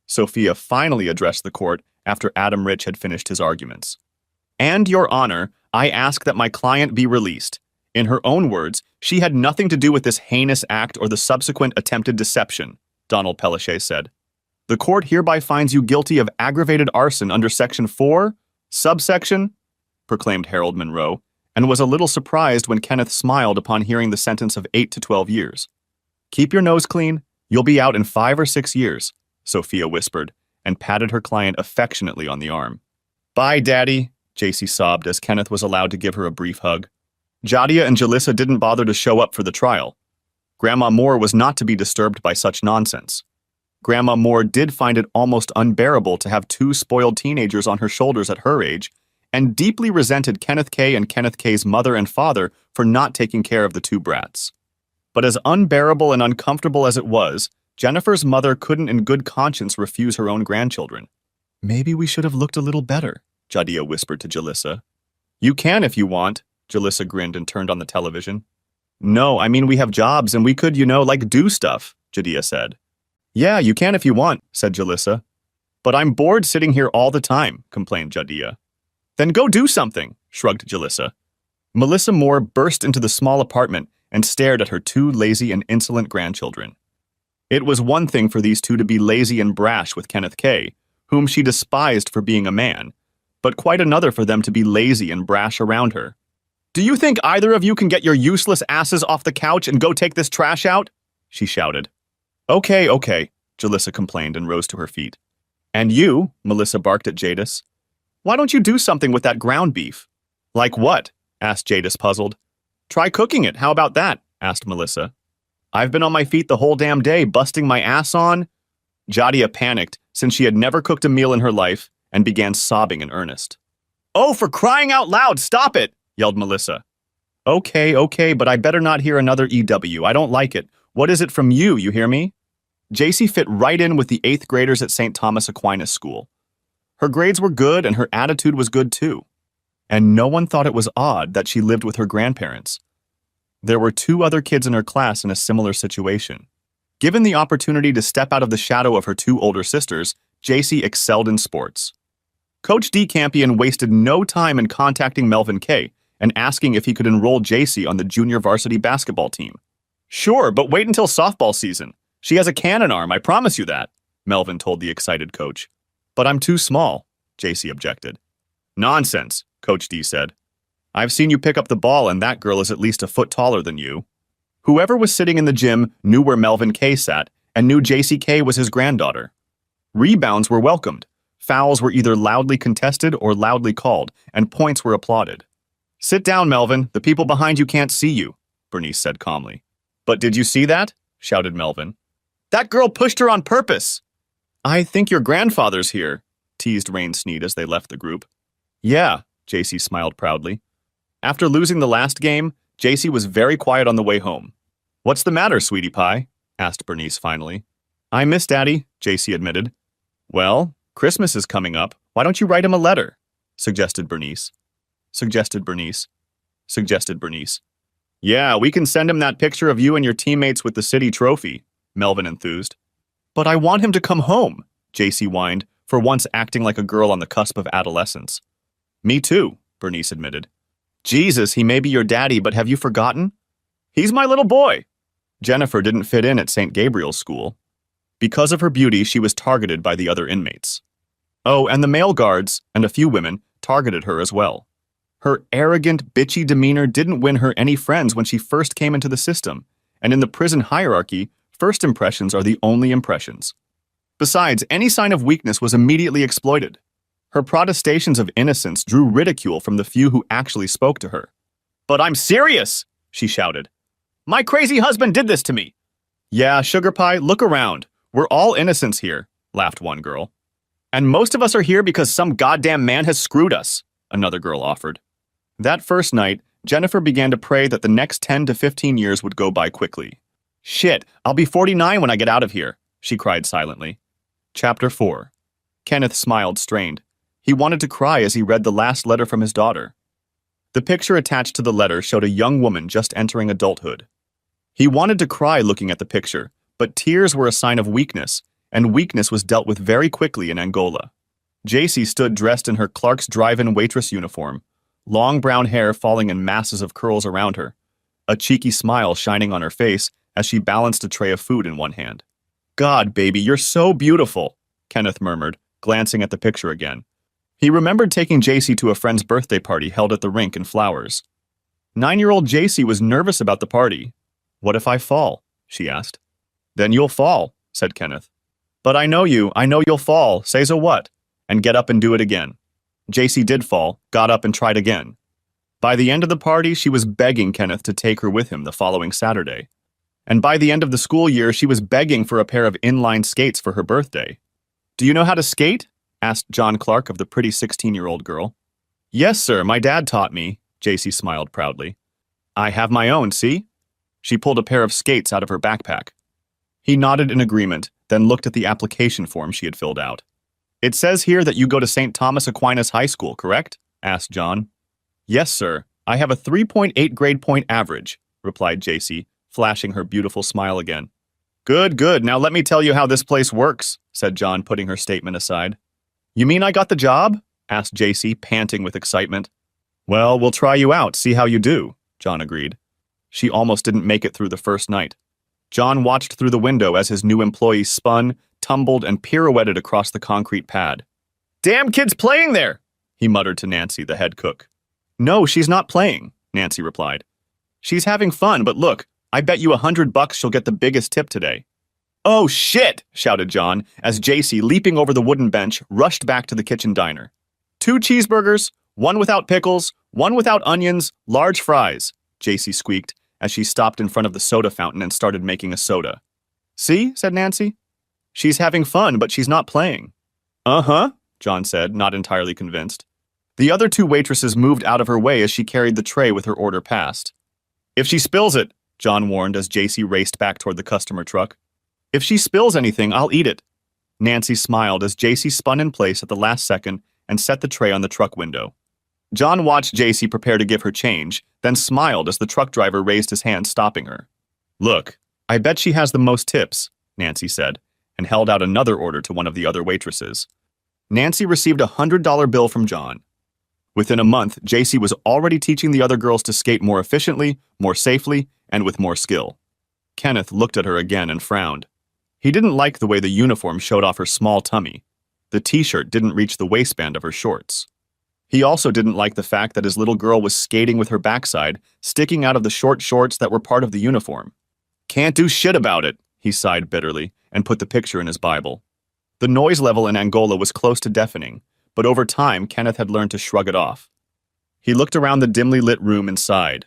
Sophia finally addressed the court after Adam Rich had finished his arguments. And, Your Honor, I ask that my client be released. In her own words, she had nothing to do with this heinous act or the subsequent attempted deception, Donald Pellichet said. The court hereby finds you guilty of aggravated arson under Section 4, subsection, proclaimed Harold Monroe, and was a little surprised when Kenneth smiled upon hearing the sentence of 8 to 12 years. Keep your nose clean. You'll be out in 5 or 6 years, Sophia whispered, and patted her client affectionately on the arm. Bye, Daddy, JC sobbed as Kenneth was allowed to give her a brief hug. Jadia and Jalissa didn't bother to show up for the trial. Grandma Moore was not to be disturbed by such nonsense. Grandma Moore did find it almost unbearable to have two spoiled teenagers on her shoulders at her age, and deeply resented Kenneth K and Kenneth K's mother and father for not taking care of the two brats. But as unbearable and uncomfortable as it was, Jennifer's mother couldn't in good conscience refuse her own grandchildren. "Maybe we should have looked a little better," Jadia whispered to Jalissa. "You can if you want," Jalissa grinned and turned on the television. "No, I mean we have jobs and we could, do stuff," Jadia said. "Yeah, you can if you want," said Jalissa. "But I'm bored sitting here all the time," complained Jadia. "Then go do something," shrugged Jalissa. Melissa Moore burst into the small apartment and stared at her two lazy and insolent grandchildren. It was one thing for these two to be lazy and brash with Kenneth K, whom she despised for being a man, but quite another for them to be lazy and brash around her. "Do you think either of you can get your useless asses off the couch and go take this trash out?" she shouted. Okay, Jalissa complained and rose to her feet. "And you," Melissa barked at Jadis. "Why don't you do something with that ground beef?" "Like what?" asked Jadis, puzzled. "Try cooking it, how about that?" asked Melissa. "I've been on my feet the whole damn day, busting my ass on." Jadia panicked, since she had never cooked a meal in her life, and began sobbing in earnest. "Oh, for crying out loud, stop it!" yelled Melissa. Okay, but I better not hear another EW. I don't like it. What is it from you hear me?" JC fit right in with the 8th graders at St. Thomas Aquinas School. Her grades were good and her attitude was good too. And no one thought it was odd that she lived with her grandparents. There were 2 other kids in her class in a similar situation. Given the opportunity to step out of the shadow of her 2 older sisters, JC excelled in sports. Coach D. Campion wasted no time in contacting Melvin K. and asking if he could enroll JC on the junior varsity basketball team. "Sure, but wait until softball season. She has a cannon arm, I promise you that," Melvin told the excited coach. "But I'm too small," JC objected. "Nonsense," Coach D said. "I've seen you pick up the ball and that girl is at least a foot taller than you." Whoever was sitting in the gym knew where Melvin K sat and knew JCK was his granddaughter. Rebounds were welcomed. Fouls were either loudly contested or loudly called, and points were applauded. "Sit down, Melvin. The people behind you can't see you," Bernice said calmly. "But did you see that?" shouted Melvin. "That girl pushed her on purpose." "I think your grandfather's here," teased Rain Sneed as they left the group. "Yeah," JC smiled proudly. After losing the last game, JC was very quiet on the way home. "What's the matter, sweetie pie?" asked Bernice finally. "I miss Daddy," JC admitted. "Well, Christmas is coming up. Why don't you write him a letter?" suggested Bernice. Suggested Bernice. "Yeah, we can send him that picture of you and your teammates with the city trophy," Melvin enthused. "But I want him to come home," JC whined, for once acting like a girl on the cusp of adolescence. "Me too," Bernice admitted. "Jesus, he may be your daddy, but have you forgotten? He's my little boy." Jennifer didn't fit in at St. Gabriel's school. Because of her beauty, she was targeted by the other inmates. Oh, and the male guards, and a few women, targeted her as well. Her arrogant, bitchy demeanor didn't win her any friends when she first came into the system, and in the prison hierarchy, first impressions are the only impressions. Besides, any sign of weakness was immediately exploited. Her protestations of innocence drew ridicule from the few who actually spoke to her. "But I'm serious!" she shouted. "My crazy husband did this to me!" "Yeah, sugar pie, look around. We're all innocents here," laughed one girl. "And most of us are here because some goddamn man has screwed us," another girl offered. That first night, Jennifer began to pray that the next 10 to 15 years would go by quickly. "Shit, I'll be 49 when I get out of here," she cried silently. Chapter 4. Kenneth smiled, strained. He wanted to cry as he read the last letter from his daughter. The picture attached to the letter showed a young woman just entering adulthood. He wanted to cry looking at the picture, but tears were a sign of weakness, and weakness was dealt with very quickly in Angola. JC stood dressed in her Clark's drive-in waitress uniform, long brown hair falling in masses of curls around her, a cheeky smile shining on her face as she balanced a tray of food in one hand. "God, baby, you're so beautiful," Kenneth murmured, glancing at the picture again. He remembered taking JC to a friend's birthday party held at the rink in Flowers. 9-year-old JC was nervous about the party. "What if I fall?" she asked. "Then you'll fall," said Kenneth. "But I know you'll fall, say so what, and get up and do it again." JC did fall, got up and tried again. By the end of the party, she was begging Kenneth to take her with him the following Saturday. And by the end of the school year, she was begging for a pair of inline skates for her birthday. "Do you know how to skate?" asked John Clark of the pretty 16-year-old girl. "Yes, sir, my dad taught me," JC smiled proudly. "I have my own, see?" She pulled a pair of skates out of her backpack. He nodded in agreement, then looked at the application form she had filled out. "It says here that you go to St. Thomas Aquinas High School, correct?" asked John. "Yes, sir. I have a 3.8 grade point average," replied JC, flashing her beautiful smile again. "Good, good. Now let me tell you how this place works," said John, putting her statement aside. "You mean I got the job?" asked JC, panting with excitement. "Well, we'll try you out, see how you do," John agreed. She almost didn't make it through the first night. John watched through the window as his new employee spun, tumbled, and pirouetted across the concrete pad. "Damn kid's playing there!" he muttered to Nancy, the head cook. "No, she's not playing," Nancy replied. "She's having fun, but look, I bet you $100 she'll get the biggest tip today." "Oh, shit!" shouted John, as JC, leaping over the wooden bench, rushed back to the kitchen diner. "2 cheeseburgers, 1 without pickles, 1 without onions, large fries," JC squeaked, as she stopped in front of the soda fountain and started making a soda. "See?" said Nancy. "She's having fun, but she's not playing." "Uh-huh," John said, not entirely convinced. The other 2 waitresses moved out of her way as she carried the tray with her order past. "If she spills it," John warned as JC raced back toward the customer truck. "If she spills anything, I'll eat it." Nancy smiled as JC spun in place at the last second and set the tray on the truck window. John watched JC prepare to give her change, then smiled as the truck driver raised his hand, stopping her. "Look, I bet she has the most tips," Nancy said, and held out another order to one of the other waitresses. Nancy received a $100 bill from John. Within a month, JC was already teaching the other girls to skate more efficiently, more safely, and with more skill. Kenneth looked at her again and frowned. He didn't like the way the uniform showed off her small tummy. The t-shirt didn't reach the waistband of her shorts. He also didn't like the fact that his little girl was skating with her backside sticking out of the short shorts that were part of the uniform. "Can't do shit about it," he sighed bitterly and put the picture in his Bible. The noise level in Angola was close to deafening, but over time Kenneth had learned to shrug it off. He looked around the dimly lit room and sighed.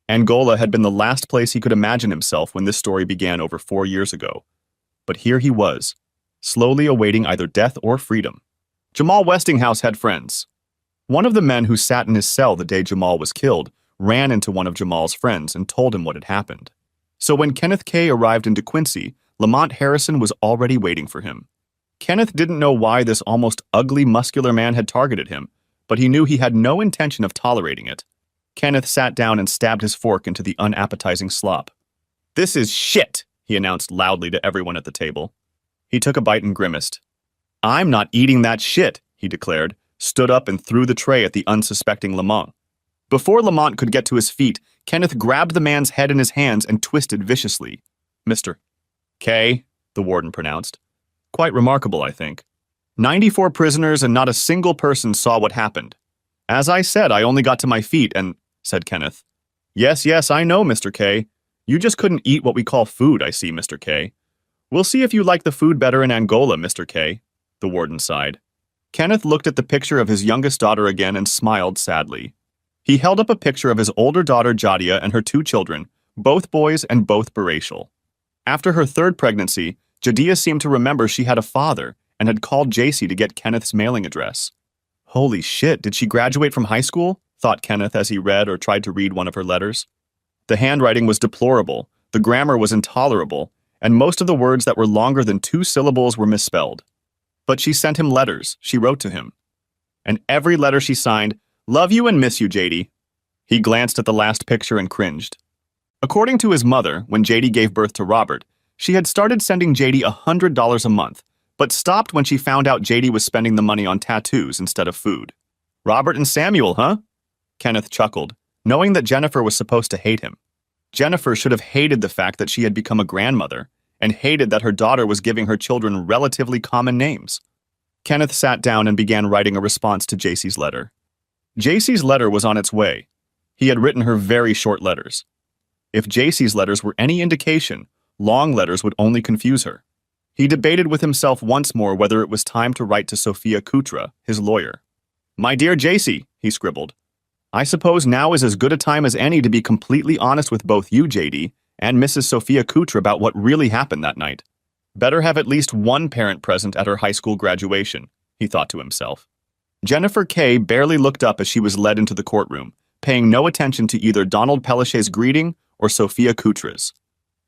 Angola had been the last place he could imagine himself when this story began over 4 years ago. But here he was, slowly awaiting either death or freedom. Jamal Westinghouse had friends. One of the men who sat in his cell the day Jamal was killed ran into one of Jamal's friends and told him what had happened. So when Kenneth K. arrived in DeQuincy, Lamont Harrison was already waiting for him. Kenneth didn't know why this almost ugly, muscular man had targeted him, but he knew he had no intention of tolerating it. Kenneth sat down and stabbed his fork into the unappetizing slop. "This is shit," he announced loudly to everyone at the table. He took a bite and grimaced. "I'm not eating that shit," he declared, stood up and threw the tray at the unsuspecting Lamont. Before Lamont could get to his feet, Kenneth grabbed the man's head in his hands and twisted viciously. "Mr. K," the warden pronounced. "Quite remarkable, I think. 94 prisoners and not a single person saw what happened. As I said, I only got to my feet and," said Kenneth. Yes, I know, Mr. K. You just couldn't eat what we call food, I see, Mr. K. We'll see if you like the food better in Angola, Mr. K," the warden sighed. Kenneth looked at the picture of his youngest daughter again and smiled sadly. He held up a picture of his older daughter Jadia and her 2 children, both boys and both biracial. After her 3rd pregnancy, Jadia seemed to remember she had a father and had called JC to get Kenneth's mailing address. Holy shit, did she graduate from high school? Thought Kenneth as he read or tried to read one of her letters. The handwriting was deplorable, the grammar was intolerable, and most of the words that were longer than 2 syllables were misspelled. But she sent him letters, she wrote to him. And every letter she signed, "Love you and miss you, JD." He glanced at the last picture and cringed. According to his mother, when JD gave birth to Robert, she had started sending JD $100 a month, but stopped when she found out JD was spending the money on tattoos instead of food. Robert and Samuel, huh? Kenneth chuckled, knowing that Jennifer was supposed to hate him. Jennifer should have hated the fact that she had become a grandmother, and hated that her daughter was giving her children relatively common names. Kenneth sat down and began writing a response to JC's letter. JC's letter was on its way. He had written her very short letters. If JC's letters were any indication, long letters would only confuse her. He debated with himself once more whether it was time to write to Sophia Kutra, his lawyer. "My dear JC," he scribbled, I suppose now is as good a time as any to be completely honest with both you, JD, and Mrs. Sophia Kutra about what really happened that night. Better have at least one parent present at her high school graduation, he thought to himself. Jennifer Kay barely looked up as she was led into the courtroom, paying no attention to either Donald Pellichet's greeting or Sophia Kutra's.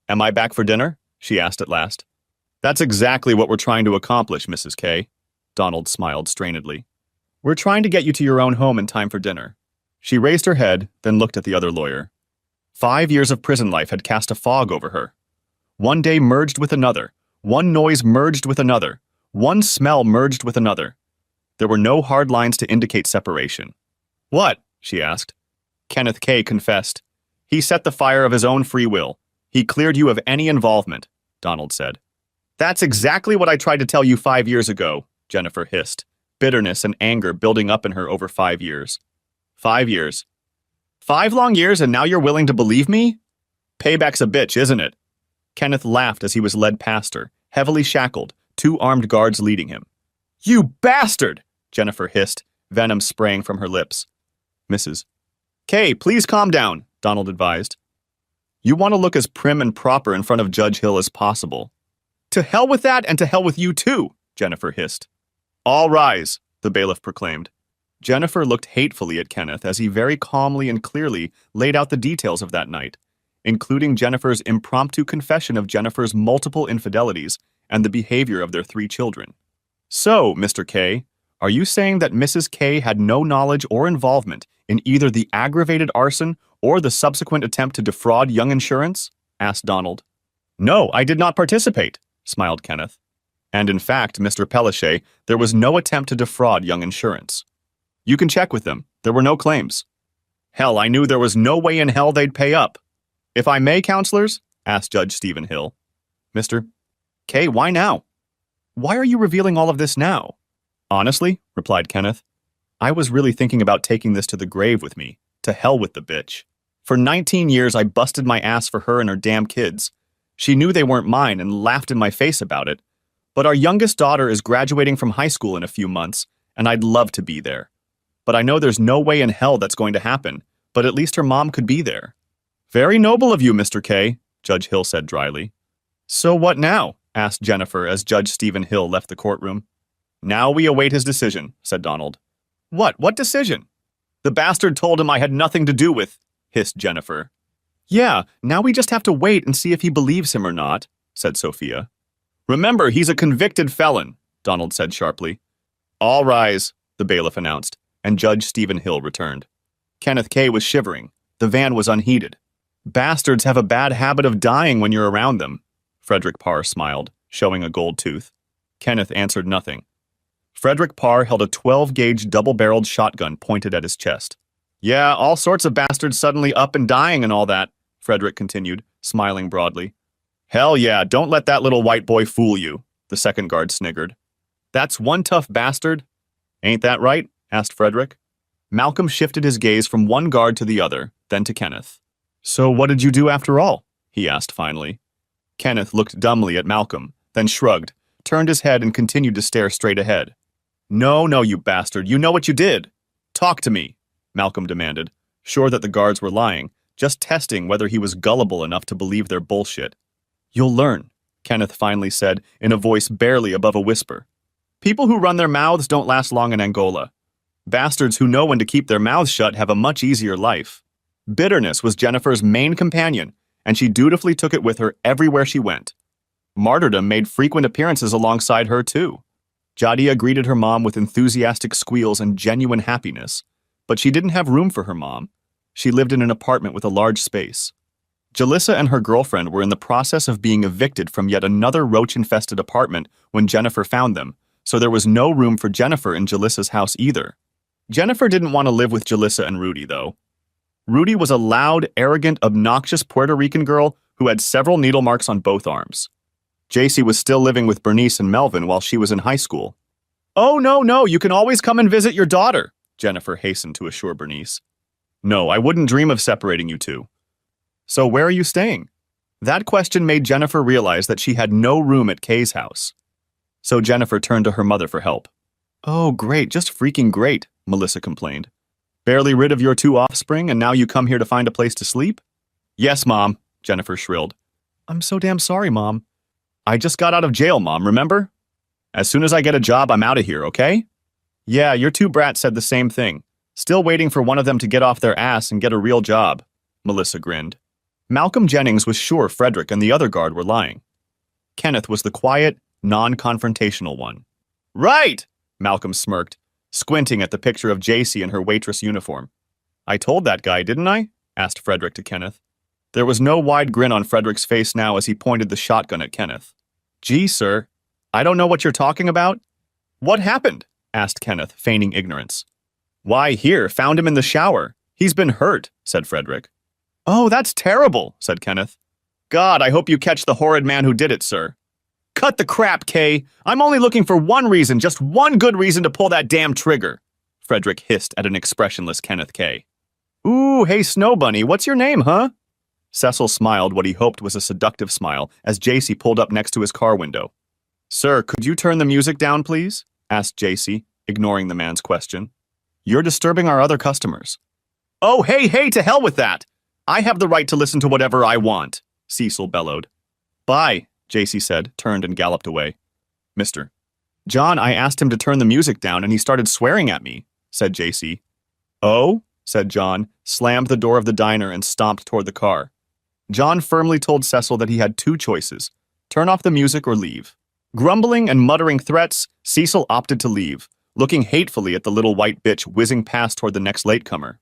"Am I back for dinner?" she asked at last. "That's exactly what we're trying to accomplish, Mrs. Kay." Donald smiled strainedly. "We're trying to get you to your own home in time for dinner." She raised her head, then looked at the other lawyer. 5 years of prison life had cast a fog over her. One day merged with another, one noise merged with another, one smell merged with another. There were no hard lines to indicate separation. "What?" she asked. Kenneth Kay confessed. "He set the fire of his own free will. He cleared you of any involvement," Donald said. "That's exactly what I tried to tell you 5 years ago," Jennifer hissed, bitterness and anger building up in her over 5 years. 5 years. 5 long years and now you're willing to believe me? Payback's a bitch, isn't it? Kenneth laughed as he was led past her, heavily shackled, 2 armed guards leading him. "You bastard!" Jennifer hissed, venom spraying from her lips. "Mrs. Kay, please calm down," Donald advised. "You want to look as prim and proper in front of Judge Hill as possible." "To hell with that and to hell with you too," Jennifer hissed. "All rise," the bailiff proclaimed. Jennifer looked hatefully at Kenneth as he very calmly and clearly laid out the details of that night, including Jennifer's impromptu confession of Jennifer's multiple infidelities and the behavior of their 3 children. "So, Mr. Kay, are you saying that Mrs. Kay had no knowledge or involvement in either the aggravated arson or the subsequent attempt to defraud Young Insurance?" asked Donald. "No, I did not participate," smiled Kenneth. "And in fact, Mr. Pellichet, there was no attempt to defraud Young Insurance. You can check with them. There were no claims." "Hell, I knew there was no way in hell they'd pay up." "If I may, counselors?" asked Judge Stephen Hill. "Mr. Kay, why now? Why are you revealing all of this now?" "Honestly," replied Kenneth, "I was really thinking about taking this to the grave with me. To hell with the bitch. For 19 years, I busted my ass for her and her damn kids. She knew they weren't mine and laughed in my face about it. But our youngest daughter is graduating from high school in a few months, and I'd love to be there. But I know there's no way in hell that's going to happen, but at least her mom could be there." "Very noble of you, Mr. Kay," Judge Hill said dryly. "So what now?" asked Jennifer as Judge Stephen Hill left the courtroom. "Now we await his decision," said Donald. What decision?" "The bastard told him I had nothing to do with," hissed Jennifer. "Yeah, now we just have to wait and see if he believes him or not," said Sophia. "Remember, he's a convicted felon," Donald said sharply. "All rise," the bailiff announced, and Judge Stephen Hill returned. Kenneth Kay was shivering. The van was unheated. "Bastards have a bad habit of dying when you're around them," Frederick Parr smiled, showing a gold tooth. Kenneth answered nothing. Frederick Parr held a 12-gauge double-barreled shotgun pointed at his chest. "Yeah, all sorts of bastards suddenly up and dying and all that," Frederick continued, smiling broadly. "Hell yeah, don't let that little white boy fool you," the second guard sniggered. "That's one tough bastard." "Ain't that right?" asked Frederick. Malcolm shifted his gaze from one guard to the other, then to Kenneth. "So what did you do after all?" he asked finally. Kenneth looked dumbly at Malcolm, then shrugged, turned his head and continued to stare straight ahead. No, you bastard, you know what you did. "Talk to me," Malcolm demanded, sure that the guards were lying, just testing whether he was gullible enough to believe their bullshit. "You'll learn," Kenneth finally said in a voice barely above a whisper. "People who run their mouths don't last long in Angola. Bastards who know when to keep their mouths shut have a much easier life." Bitterness was Jennifer's main companion, and she dutifully took it with her everywhere she went. Martyrdom made frequent appearances alongside her, too. Jadia greeted her mom with enthusiastic squeals and genuine happiness, but she didn't have room for her mom. She lived in an apartment with a large space. Jalissa and her girlfriend were in the process of being evicted from yet another roach-infested apartment when Jennifer found them, so there was no room for Jennifer in Jalissa's house either. Jennifer didn't want to live with Jalissa and Rudy, though. Rudy was a loud, arrogant, obnoxious Puerto Rican girl who had several needle marks on both arms. JC was still living with Bernice and Melvin while she was in high school. "Oh, no, you can always come and visit your daughter," Jennifer hastened to assure Bernice. "No, I wouldn't dream of separating you two." "So where are you staying?" That question made Jennifer realize that she had no room at Kay's house. So Jennifer turned to her mother for help. "Oh, great, just freaking great," Melissa complained. Barely rid of your two offspring, and now you come here to find a place to sleep? Yes, Mom, Jennifer shrilled. I'm so damn sorry, Mom. I just got out of jail, Mom, remember? As soon as I get a job, I'm out of here, okay? Yeah, your two brats said the same thing. Still waiting for one of them to get off their ass and get a real job, Melissa grinned. Malcolm Jennings was sure Frederick and the other guard were lying. Kenneth was the quiet, non-confrontational one. Right, Malcolm smirked, squinting at the picture of JC in her waitress uniform. I told that guy, didn't I? Asked Frederick to Kenneth. There was no wide grin on Frederick's face now as he pointed the shotgun at Kenneth. Gee, sir, I don't know what you're talking about. What happened? Asked Kenneth, feigning ignorance. Why, here, found him in the shower. He's been hurt, said Frederick. Oh, that's terrible, said Kenneth. God, I hope you catch the horrid man who did it, sir. Cut the crap, Kay. I'm only looking for one reason, just one good reason to pull that damn trigger, Frederick hissed at an expressionless Kenneth Kay. Ooh, hey, Snow Bunny, what's your name, huh? Cecil smiled what he hoped was a seductive smile as JC pulled up next to his car window. Sir, could you turn the music down, please? Asked JC, ignoring the man's question. You're disturbing our other customers. Oh, hey, to hell with that! I have the right to listen to whatever I want, Cecil bellowed. Bye, JC said, turned and galloped away. Mr. John, I asked him to turn the music down and he started swearing at me, said JC. Oh? Said John, slammed the door of the diner and stomped toward the car. John firmly told Cecil that he had two choices, turn off the music or leave. Grumbling and muttering threats, Cecil opted to leave, looking hatefully at the little white bitch whizzing past toward the next latecomer.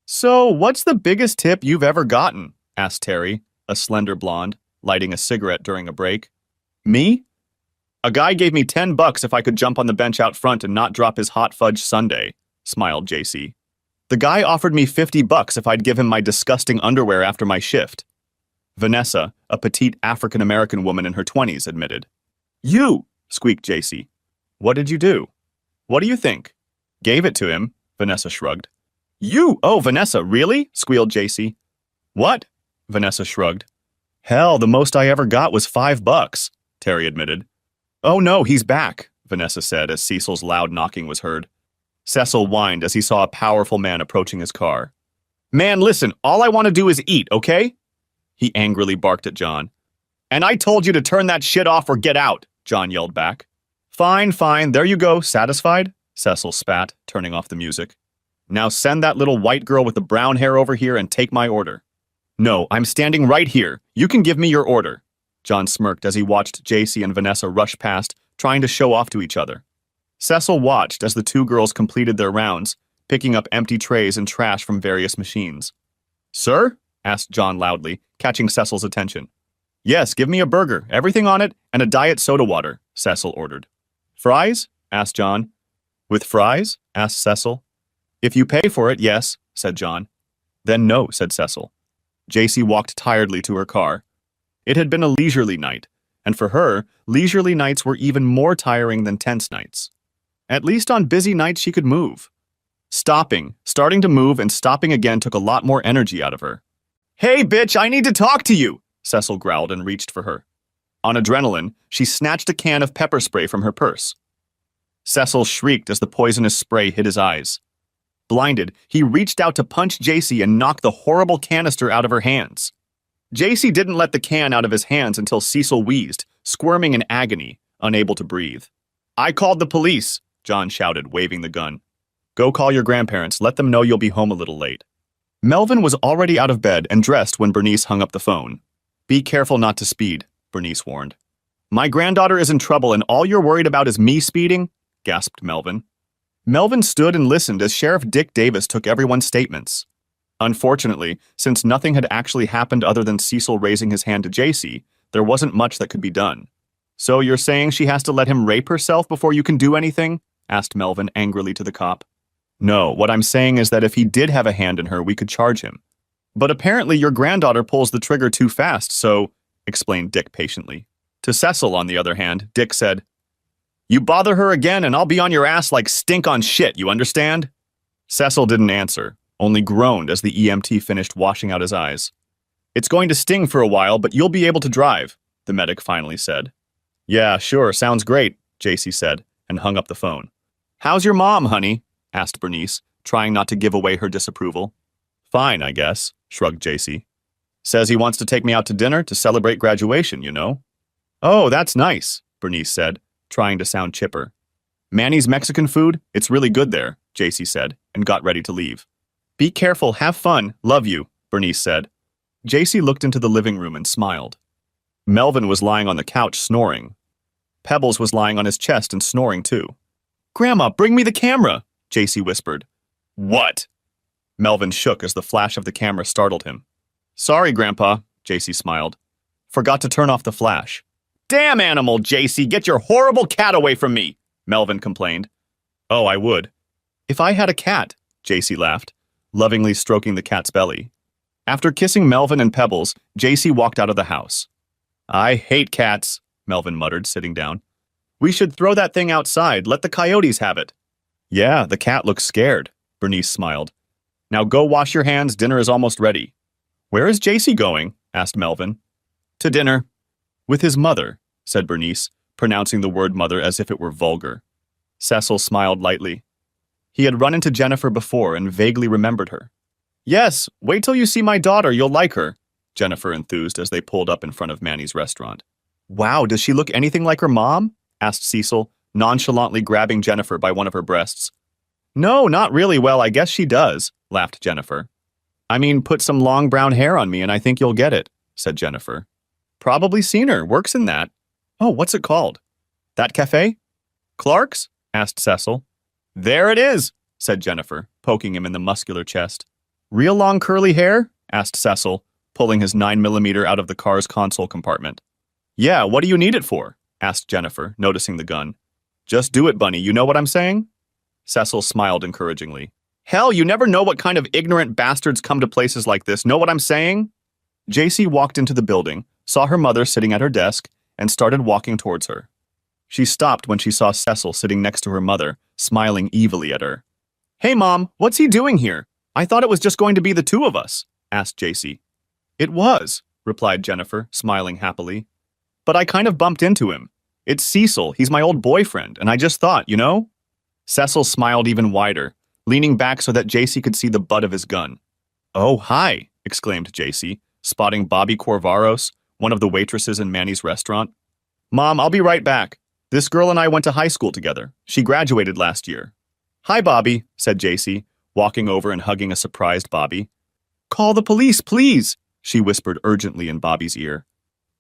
So, what's the biggest tip you've ever gotten? Asked Terry, a slender blonde, lighting a cigarette during a break. Me? A guy gave me $10 if I could jump on the bench out front and not drop his hot fudge sundae, smiled JC. The guy offered me $50 if I'd give him my disgusting underwear after my shift. Vanessa, a petite African-American woman in her 20s, admitted. You, squeaked JC. What did you do? What do you think? Gave it to him, Vanessa shrugged. You? Oh, Vanessa, really? Squealed JC. What? Vanessa shrugged. Hell, the most I ever got was $5, Terry admitted. Oh no, he's back, Vanessa said as Cecil's loud knocking was heard. Cecil whined as he saw a powerful man approaching his car. Man, listen, all I want to do is eat, okay? He angrily barked at John. And I told you to turn that shit off or get out, John yelled back. Fine, there you go, satisfied? Cecil spat, turning off the music. Now send that little white girl with the brown hair over here and take my order. No, I'm standing right here. You can give me your order. John smirked as he watched JC and Vanessa rush past, trying to show off to each other. Cecil watched as the two girls completed their rounds, picking up empty trays and trash from various machines. Sir? Asked John loudly, catching Cecil's attention. Yes, give me a burger, everything on it, and a diet soda water, Cecil ordered. Fries? Asked John. With fries? Asked Cecil. If you pay for it, yes, said John. Then no, said Cecil. JC walked tiredly to her car. It had been a leisurely night, and for her, leisurely nights were even more tiring than tense nights. At least on busy nights she could move. Stopping, starting to move, and stopping again took a lot more energy out of her. Hey, bitch, I need to talk to you, Cecil growled and reached for her. On adrenaline, she snatched a can of pepper spray from her purse. Cecil shrieked as the poisonous spray hit his eyes. Blinded, he reached out to punch JC and knock the horrible canister out of her hands. JC didn't let the can out of his hands until Cecil wheezed, squirming in agony, unable to breathe. I called the police, John shouted, waving the gun. Go call your grandparents, let them know you'll be home a little late. Melvin was already out of bed and dressed when Bernice hung up the phone. Be careful not to speed, Bernice warned. My granddaughter is in trouble and all you're worried about is me speeding? Gasped Melvin. Melvin stood and listened as Sheriff Dick Davis took everyone's statements. Unfortunately, since nothing had actually happened other than Cecil raising his hand to JC, there wasn't much that could be done. So you're saying she has to let him rape herself before you can do anything? Asked Melvin angrily to the cop. No, what I'm saying is that if he did have a hand in her, we could charge him. But apparently your granddaughter pulls the trigger too fast, so, explained Dick patiently. To Cecil, on the other hand, Dick said, You bother her again and I'll be on your ass like stink on shit, you understand? Cecil didn't answer, only groaned as the EMT finished washing out his eyes. It's going to sting for a while, but you'll be able to drive, the medic finally said. Yeah, sure, sounds great, JC said, and hung up the phone. How's your mom, honey? Asked Bernice, trying not to give away her disapproval. Fine, I guess, shrugged JC. Says he wants to take me out to dinner to celebrate graduation, you know. Oh, that's nice, Bernice said, trying to sound chipper. Manny's Mexican food? It's really good there, JC said, and got ready to leave. Be careful, have fun, love you, Bernice said. JC looked into the living room and smiled. Melvin was lying on the couch snoring. Pebbles was lying on his chest and snoring too. Grandma, bring me the camera, JC whispered. What? Melvin shook as the flash of the camera startled him. Sorry, Grandpa, JC smiled. Forgot to turn off the flash. Damn animal, JC, get your horrible cat away from me, Melvin complained. Oh, I would. If I had a cat, JC laughed, lovingly stroking the cat's belly. After kissing Melvin and Pebbles, JC walked out of the house. I hate cats, Melvin muttered, sitting down. We should throw that thing outside, let the coyotes have it. Yeah, the cat looks scared, Bernice smiled. Now go wash your hands, dinner is almost ready. Where is JC going? Asked Melvin. To dinner. With his mother, said Bernice, pronouncing the word mother as if it were vulgar. Cecil smiled lightly. He had run into Jennifer before and vaguely remembered her. Yes, wait till you see my daughter, you'll like her, Jennifer enthused as they pulled up in front of Manny's restaurant. Wow, does she look anything like her mom? Asked Cecil, nonchalantly grabbing Jennifer by one of her breasts. No, not really. Well, I guess she does, laughed Jennifer. I mean, put some long brown hair on me and I think you'll get it, said Jennifer. Probably seen her, works in that. Oh, what's it called? That cafe? Clark's? Asked Cecil. There it is, said Jennifer, poking him in the muscular chest. Real long curly hair? Asked Cecil, pulling his 9mm out of the car's console compartment. Yeah, what do you need it for? Asked Jennifer, noticing the gun. Just do it, Bunny, you know what I'm saying? Cecil smiled encouragingly. Hell, you never know what kind of ignorant bastards come to places like this, know what I'm saying? JC walked into the building, saw her mother sitting at her desk, and started walking towards her. She stopped when she saw Cecil sitting next to her mother, smiling evilly at her. Hey, Mom, what's he doing here? I thought it was just going to be the two of us, asked JC. It was, replied Jennifer, smiling happily. But I kind of bumped into him. It's Cecil, he's my old boyfriend, and I just thought, you know? Cecil smiled even wider, leaning back so that JC could see the butt of his gun. Oh, hi, exclaimed JC, spotting Bobby Corvaros, one of the waitresses in Manny's restaurant. Mom, I'll be right back. This girl and I went to high school together. She graduated last year. Hi, Bobby, said JC, walking over and hugging a surprised Bobby. Call the police, please, she whispered urgently in Bobby's ear.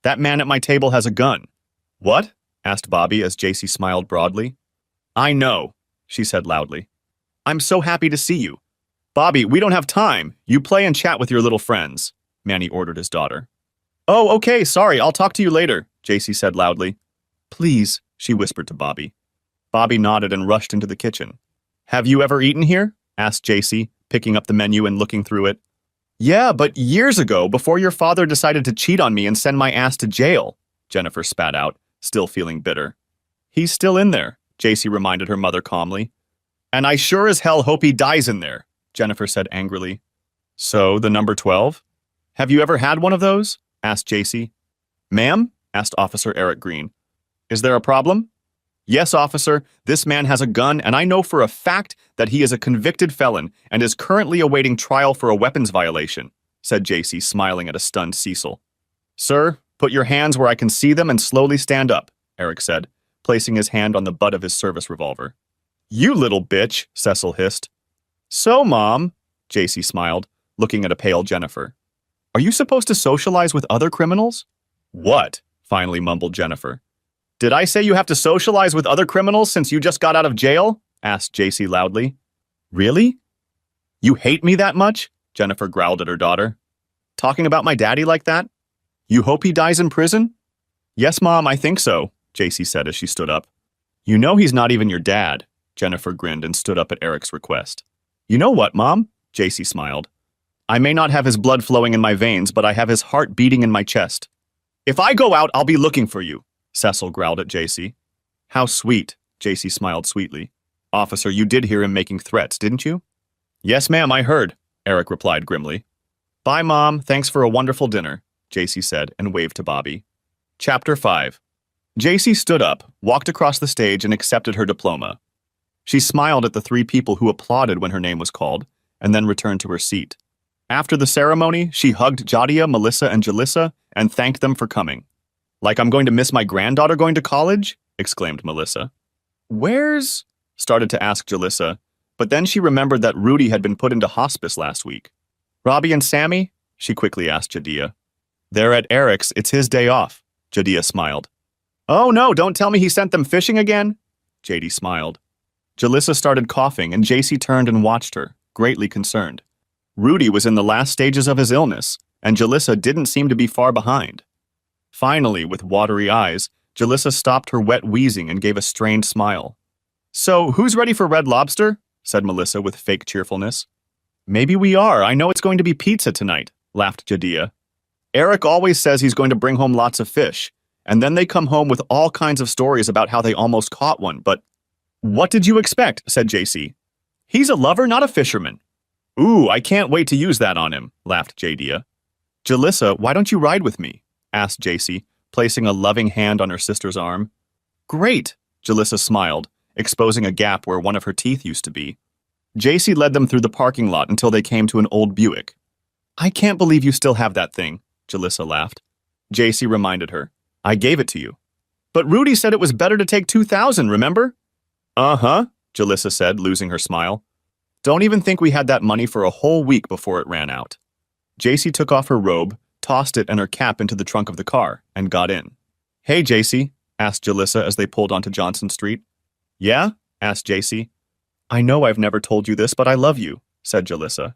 That man at my table has a gun. What? Asked Bobby as JC smiled broadly. I know, she said loudly. I'm so happy to see you. Bobby, we don't have time. You play and chat with your little friends, Manny ordered his daughter. Oh, okay, sorry, I'll talk to you later, JC said loudly. Please, she whispered to Bobby. Bobby nodded and rushed into the kitchen. Have you ever eaten here? Asked JC, picking up the menu and looking through it. Yeah, but years ago, before your father decided to cheat on me and send my ass to jail, Jennifer spat out, still feeling bitter. He's still in there, JC reminded her mother calmly. And I sure as hell hope he dies in there, Jennifer said angrily. So, the number 12? Have you ever had one of those? Asked JC. Ma'am? Asked Officer Eric Green. Is there a problem? Yes, officer, this man has a gun, and I know for a fact that he is a convicted felon and is currently awaiting trial for a weapons violation, said JC, smiling at a stunned Cecil. Sir, put your hands where I can see them and slowly stand up, Eric said, placing his hand on the butt of his service revolver. You little bitch, Cecil hissed. So, Mom, JC smiled, looking at a pale Jennifer. Are you supposed to socialize with other criminals? What? Finally mumbled Jennifer. Did I say you have to socialize with other criminals since you just got out of jail? Asked JC loudly. Really? You hate me that much? Jennifer growled at her daughter. Talking about my daddy like that? You hope he dies in prison? Yes, Mom, I think so, JC said as she stood up. You know he's not even your dad, Jennifer grinned and stood up at Eric's request. You know what, Mom? JC smiled. I may not have his blood flowing in my veins, but I have his heart beating in my chest. If I go out, I'll be looking for you, Cecil growled at JC. How sweet, JC smiled sweetly. Officer, you did hear him making threats, didn't you? Yes, ma'am, I heard, Eric replied grimly. Bye, Mom, thanks for a wonderful dinner, JC said and waved to Bobby. Chapter 5. JC stood up, walked across the stage and accepted her diploma. She smiled at the three people who applauded when her name was called, and then returned to her seat. After the ceremony, she hugged Jadia, Melissa, and Jalissa and thanked them for coming. "Like I'm going to miss my granddaughter going to college?" exclaimed Melissa. "Where's—" started to ask Jalissa, but then she remembered that Rudy had been put into hospice last week. "Robbie and Sammy?" she quickly asked Jadia. "They're at Eric's. It's his day off." Jadia smiled. "Oh no, don't tell me he sent them fishing again?" JD smiled. Jalissa started coughing, and JC turned and watched her, greatly concerned. Rudy was in the last stages of his illness, and Jalissa didn't seem to be far behind. Finally, with watery eyes, Jalissa stopped her wet wheezing and gave a strained smile. "So, who's ready for Red Lobster?" said Melissa with fake cheerfulness. "Maybe we are. I know it's going to be pizza tonight," laughed Jadia. "Eric always says he's going to bring home lots of fish, and then they come home with all kinds of stories about how they almost caught one, but—" "What did you expect?" said JC. "He's a lover, not a fisherman." "Ooh, I can't wait to use that on him," laughed Jadia. "Jalissa, why don't you ride with me?" asked JC, placing a loving hand on her sister's arm. "Great," Jalissa smiled, exposing a gap where one of her teeth used to be. JC led them through the parking lot until they came to an old Buick. "I can't believe you still have that thing," Jalissa laughed. JC reminded her. "I gave it to you." "But Rudy said it was better to take 2,000, remember?" "Uh-huh," Jalissa said, losing her smile. "Don't even think we had that money for a whole week before it ran out." JC took off her robe, tossed it and her cap into the trunk of the car, and got in. "Hey, JC," asked Jalissa as they pulled onto Johnson Street. "Yeah?" asked JC. "I know I've never told you this, but I love you," said Jalissa.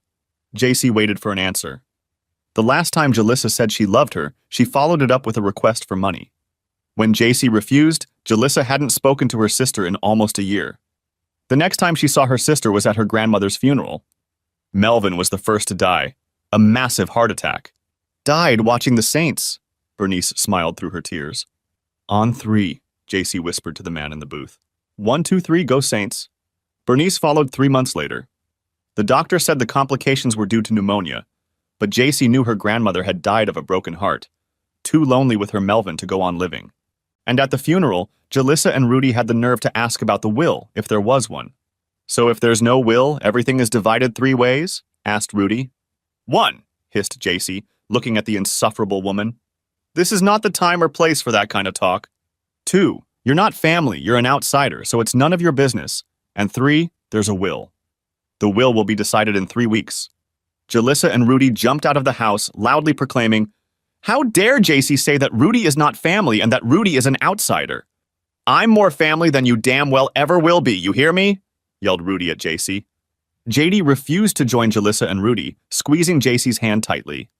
JC waited for an answer. The last time Jalissa said she loved her, she followed it up with a request for money. When JC refused, Jalissa hadn't spoken to her sister in almost a year. The next time she saw her sister was at her grandmother's funeral. Melvin was the first to die. A massive heart attack. "Died watching the Saints," Bernice smiled through her tears. "On 3, JC whispered to the man in the booth. 1, 2, 3, go Saints." Bernice followed 3 months later. The doctor said the complications were due to pneumonia, but JC knew her grandmother had died of a broken heart, too lonely with her Melvin to go on living. And at the funeral, Jalissa and Rudy had the nerve to ask about the will, if there was one. "So if there's no will, everything is divided 3 ways?" asked Rudy. "1," hissed JC, looking at the insufferable woman. "This is not the time or place for that kind of talk. 2, you're not family, you're an outsider, so it's none of your business. And 3, there's a will. The will be decided in 3 weeks." Jalissa and Rudy jumped out of the house, loudly proclaiming, "How dare JC say that Rudy is not family and that Rudy is an outsider? I'm more family than you damn well ever will be, you hear me?" yelled Rudy at JC. JD refused to join Jalissa and Rudy, squeezing JC's hand tightly.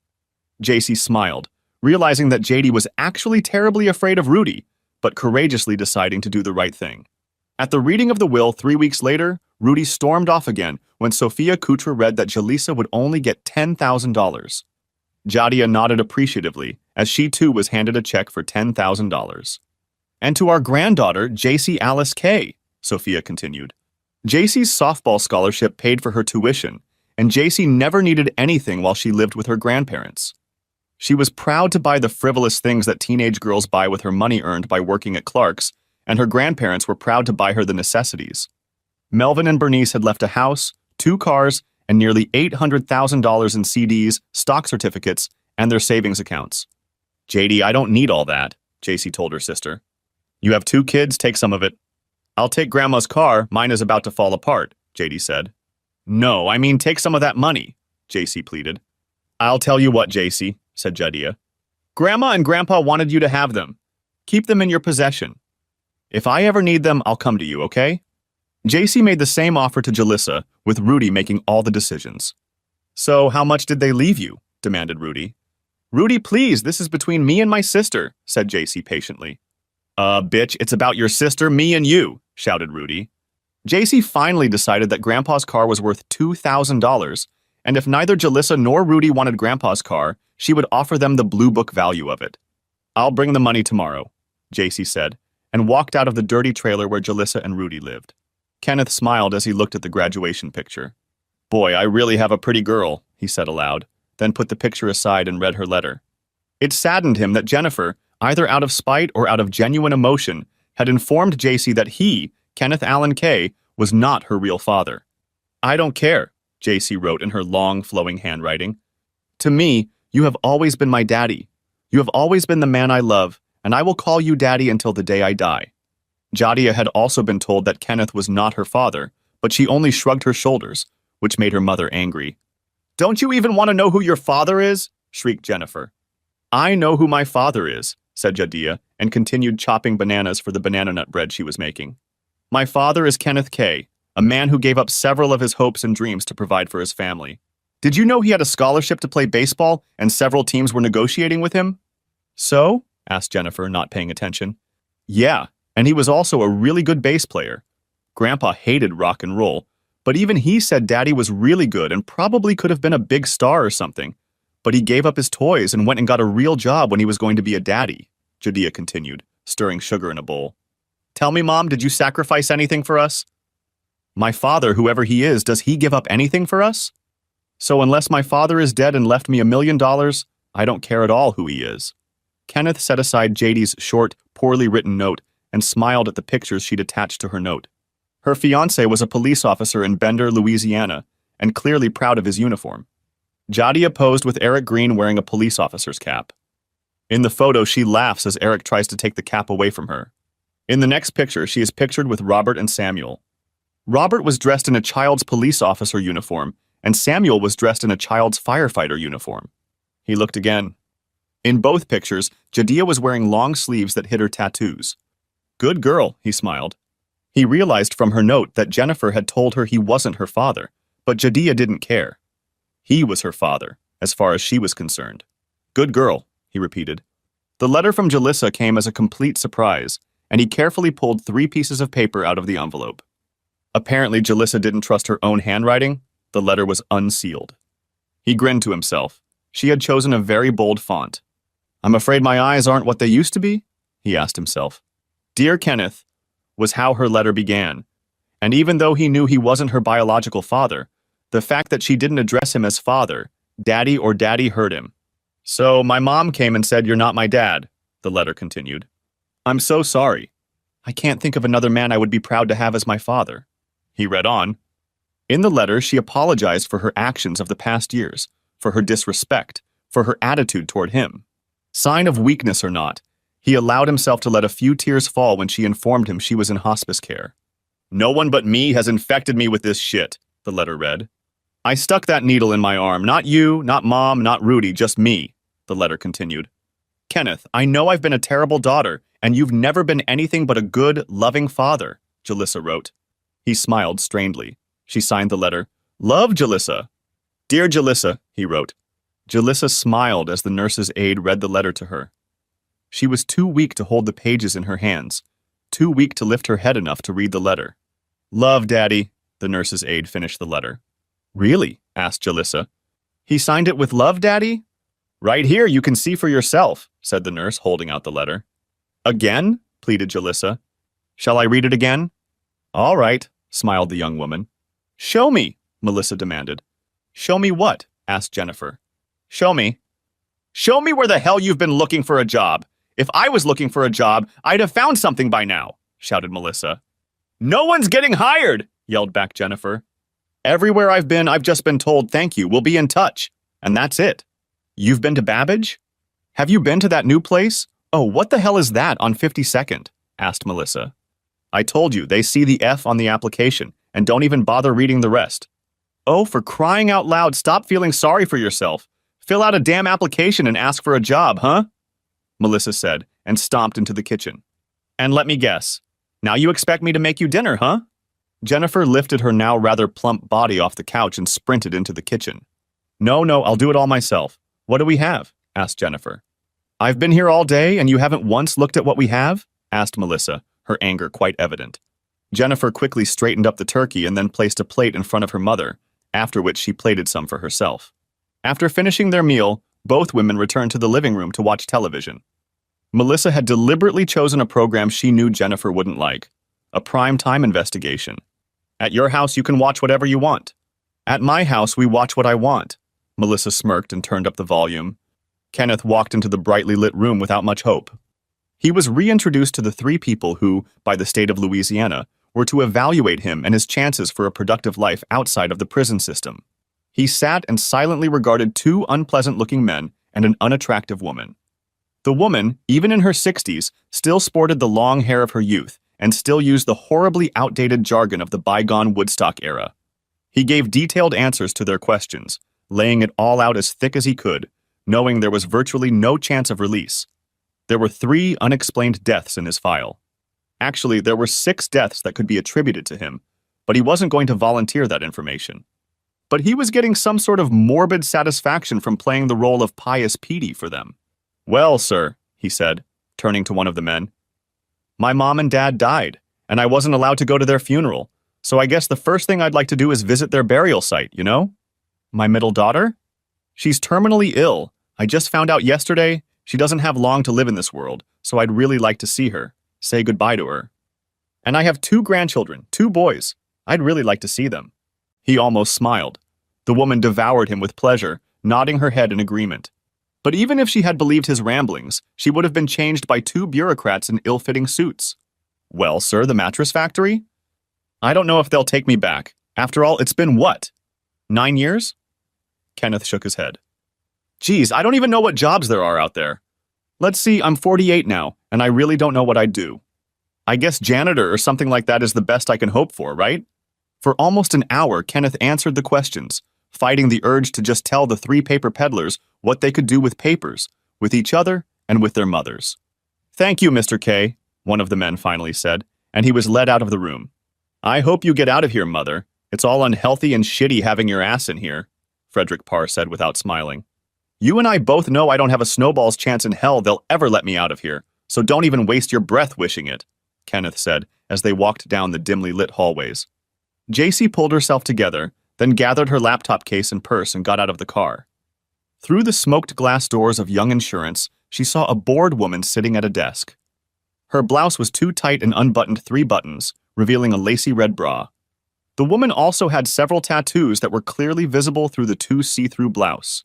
JC smiled, realizing that JD was actually terribly afraid of Rudy, but courageously deciding to do the right thing. At the reading of the will 3 weeks later, Rudy stormed off again when Sophia Kutra read that Jalissa would only get $10,000. Jadia nodded appreciatively as she too was handed a check for $10,000. "And to our granddaughter, JC Alice K," Sophia continued. JC's softball scholarship paid for her tuition, and JC never needed anything while she lived with her grandparents. She was proud to buy the frivolous things that teenage girls buy with her money earned by working at Clark's, and her grandparents were proud to buy her the necessities. Melvin and Bernice had left a house, 2 cars, and nearly $800,000 in CDs, stock certificates, and their savings accounts. "JD, I don't need all that," JC told her sister. "You have 2 kids, take some of it." "I'll take Grandma's car, mine is about to fall apart," JD said. "No, I mean take some of that money," JC pleaded. "I'll tell you what, JC," said Jadia. "Grandma and Grandpa wanted you to have them. Keep them in your possession. If I ever need them, I'll come to you, okay?" JC made the same offer to Jalissa, with Rudy making all the decisions. "So how much did they leave you?" demanded Rudy. "Rudy, please, this is between me and my sister," said JC patiently. Bitch, it's about your sister, me, and you," shouted Rudy. JC finally decided that Grandpa's car was worth $2,000, and if neither Jalissa nor Rudy wanted Grandpa's car, she would offer them the Blue Book value of it. "I'll bring the money tomorrow," JC said, and walked out of the dirty trailer where Jalissa and Rudy lived. Kenneth smiled as he looked at the graduation picture. "Boy, I really have a pretty girl," he said aloud, then put the picture aside and read her letter. It saddened him that Jennifer, either out of spite or out of genuine emotion, had informed JC that he, Kenneth Allen Kay, was not her real father. I don't care, JC wrote in her long, flowing handwriting. To me, you have always been my daddy. You have always been the man I love, and I will call you daddy until the day I die. Jadia had also been told that Kenneth was not her father, but she only shrugged her shoulders, which made her mother angry. Don't you even want to know who your father is? Shrieked Jennifer. I know who my father is, said Jadia, and continued chopping bananas for the banana nut bread she was making. My father is Kenneth Kay, a man who gave up several of his hopes and dreams to provide for his family. Did you know he had a scholarship to play baseball and several teams were negotiating with him? So? Asked Jennifer, not paying attention. Yeah, and he was also a really good bass player. Grandpa hated rock and roll, but even he said Daddy was really good and probably could have been a big star or something. But he gave up his toys and went and got a real job when he was going to be a daddy, Jadia continued, stirring sugar in a bowl. Tell me, Mom, did you sacrifice anything for us? My father, whoever he is, does he give up anything for us? So unless my father is dead and left me $1 million, I don't care at all who he is. Kenneth set aside JD's short, poorly written note and smiled at the pictures she'd attached to her note. Her fiancé was a police officer in Bender, Louisiana, and clearly proud of his uniform. Jadia posed with Eric Green wearing a police officer's cap. In the photo, she laughs as Eric tries to take the cap away from her. In the next picture, she is pictured with Robert and Samuel. Robert was dressed in a child's police officer uniform, and Samuel was dressed in a child's firefighter uniform. He looked again. In both pictures, Jadia was wearing long sleeves that hid her tattoos. Good girl, he smiled. He realized from her note that Jennifer had told her he wasn't her father, but Jadia didn't care. He was her father, as far as she was concerned. Good girl, he repeated. The letter from Jalissa came as a complete surprise, and he carefully pulled 3 pieces of paper out of the envelope. Apparently, Jalissa didn't trust her own handwriting. The letter was unsealed. He grinned to himself. She had chosen a very bold font. I'm afraid my eyes aren't what they used to be, he asked himself. Dear Kenneth was how her letter began, and even though he knew he wasn't her biological father, the fact that she didn't address him as father, daddy or daddy, hurt him. So my mom came and said, "You're not my dad," the letter continued. I'm so sorry. I can't think of another man I would be proud to have as my father. He read on. In the letter, she apologized for her actions of the past years, for her disrespect, for her attitude toward him. Sign of weakness or not, he allowed himself to let a few tears fall when she informed him she was in hospice care. No one but me has infected me with this shit, the letter read. I stuck that needle in my arm, not you, not Mom, not Rudy, just me, the letter continued. Kenneth, I know I've been a terrible daughter, and you've never been anything but a good, loving father, Jalissa wrote. He smiled strainedly. She signed the letter. Love, Jalissa. Dear Jalissa, he wrote. Jalissa smiled as the nurse's aide read the letter to her. She was too weak to hold the pages in her hands, too weak to lift her head enough to read the letter. Love, Daddy, the nurse's aide finished the letter. Really? Asked Jalissa. He signed it with love, Daddy? Right here, you can see for yourself, said the nurse, holding out the letter. Again? Pleaded Jalissa. Shall I read it again? All right, smiled the young woman. Show me, Melissa demanded. Show me what? Asked Jennifer. Show me. Show me where the hell you've been looking for a job. If I was looking for a job, I'd have found something by now, shouted Melissa. No one's getting hired, yelled back Jennifer. Everywhere I've been, I've just been told thank you, we'll be in touch. And that's it. You've been to Babbage? Have you been to that new place? Oh, what the hell is that on 52nd? Asked Melissa. I told you, they see the F on the application and don't even bother reading the rest. Oh, for crying out loud, stop feeling sorry for yourself. Fill out a damn application and ask for a job, huh? Melissa said, and stomped into the kitchen. And let me guess. Now you expect me to make you dinner, huh? Jennifer lifted her now rather plump body off the couch and sprinted into the kitchen. No, I'll do it all myself. What do we have? Asked Jennifer. I've been here all day and you haven't once looked at what we have? Asked Melissa, her anger quite evident. Jennifer quickly straightened up the turkey and then placed a plate in front of her mother, after which she plated some for herself. After finishing their meal, both women returned to the living room to watch television. Melissa had deliberately chosen a program she knew Jennifer wouldn't like, a prime-time investigation. At your house, you can watch whatever you want. At my house, we watch what I want. Melissa smirked and turned up the volume. Kenneth walked into the brightly lit room without much hope. He was reintroduced to the 3 people who, by the state of Louisiana, were to evaluate him and his chances for a productive life outside of the prison system. He sat and silently regarded two unpleasant-looking men and an unattractive woman. The woman, even in her 60s, still sported the long hair of her youth and still used the horribly outdated jargon of the bygone Woodstock era. He gave detailed answers to their questions, laying it all out as thick as he could, knowing there was virtually no chance of release. There were 3 unexplained deaths in his file. Actually, there were 6 deaths that could be attributed to him, but he wasn't going to volunteer that information. But he was getting some sort of morbid satisfaction from playing the role of Pious Petey for them. "Well, sir," he said, turning to one of the men, "my mom and dad died, and I wasn't allowed to go to their funeral, so I guess the first thing I'd like to do is visit their burial site, you know? My middle daughter? She's terminally ill. I just found out yesterday she doesn't have long to live in this world, so I'd really like to see her, say goodbye to her. And I have 2 grandchildren, 2 boys. I'd really like to see them." He almost smiled. The woman devoured him with pleasure, nodding her head in agreement. But even if she had believed his ramblings, she would have been changed by 2 bureaucrats in ill-fitting suits. "Well, sir, the mattress factory? I don't know if they'll take me back. After all, it's been what? 9 years? Kenneth shook his head. "Geez, I don't even know what jobs there are out there. Let's see, I'm 48 now, and I really don't know what I'd do. I guess janitor or something like that is the best I can hope for, right?" For almost an hour, Kenneth answered the questions, fighting the urge to just tell the 3 paper peddlers what they could do with papers, with each other, and with their mothers. "Thank you, Mr. K," one of the men finally said, and he was led out of the room. "I hope you get out of here, Mother. It's all unhealthy and shitty having your ass in here," Frederick Parr said without smiling. "You and I both know I don't have a snowball's chance in hell they'll ever let me out of here, so don't even waste your breath wishing it," Kenneth said as they walked down the dimly lit hallways. JC pulled herself together, then gathered her laptop case and purse and got out of the car. Through the smoked glass doors of Young Insurance, she saw a bored woman sitting at a desk. Her blouse was too tight and unbuttoned 3 buttons, revealing a lacy red bra. The woman also had several tattoos that were clearly visible through the 2 see-through blouse.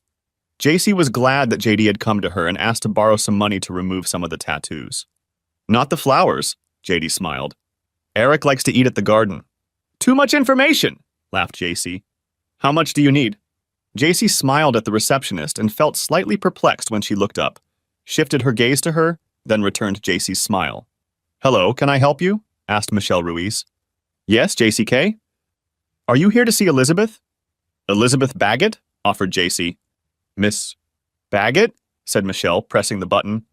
JC was glad that JD had come to her and asked to borrow some money to remove some of the tattoos. "Not the flowers," JD smiled. "Eric likes to eat at the garden." "Too much information," laughed JC. "How much do you need?" JC smiled at the receptionist and felt slightly perplexed when she looked up, shifted her gaze to her, then returned JC's smile. "Hello, can I help you?" asked Michelle Ruiz. "Yes, JCK. Are you here to see Elizabeth?" "Elizabeth Baggett?" offered JC. "Miss Baggett?" said Michelle, pressing the button.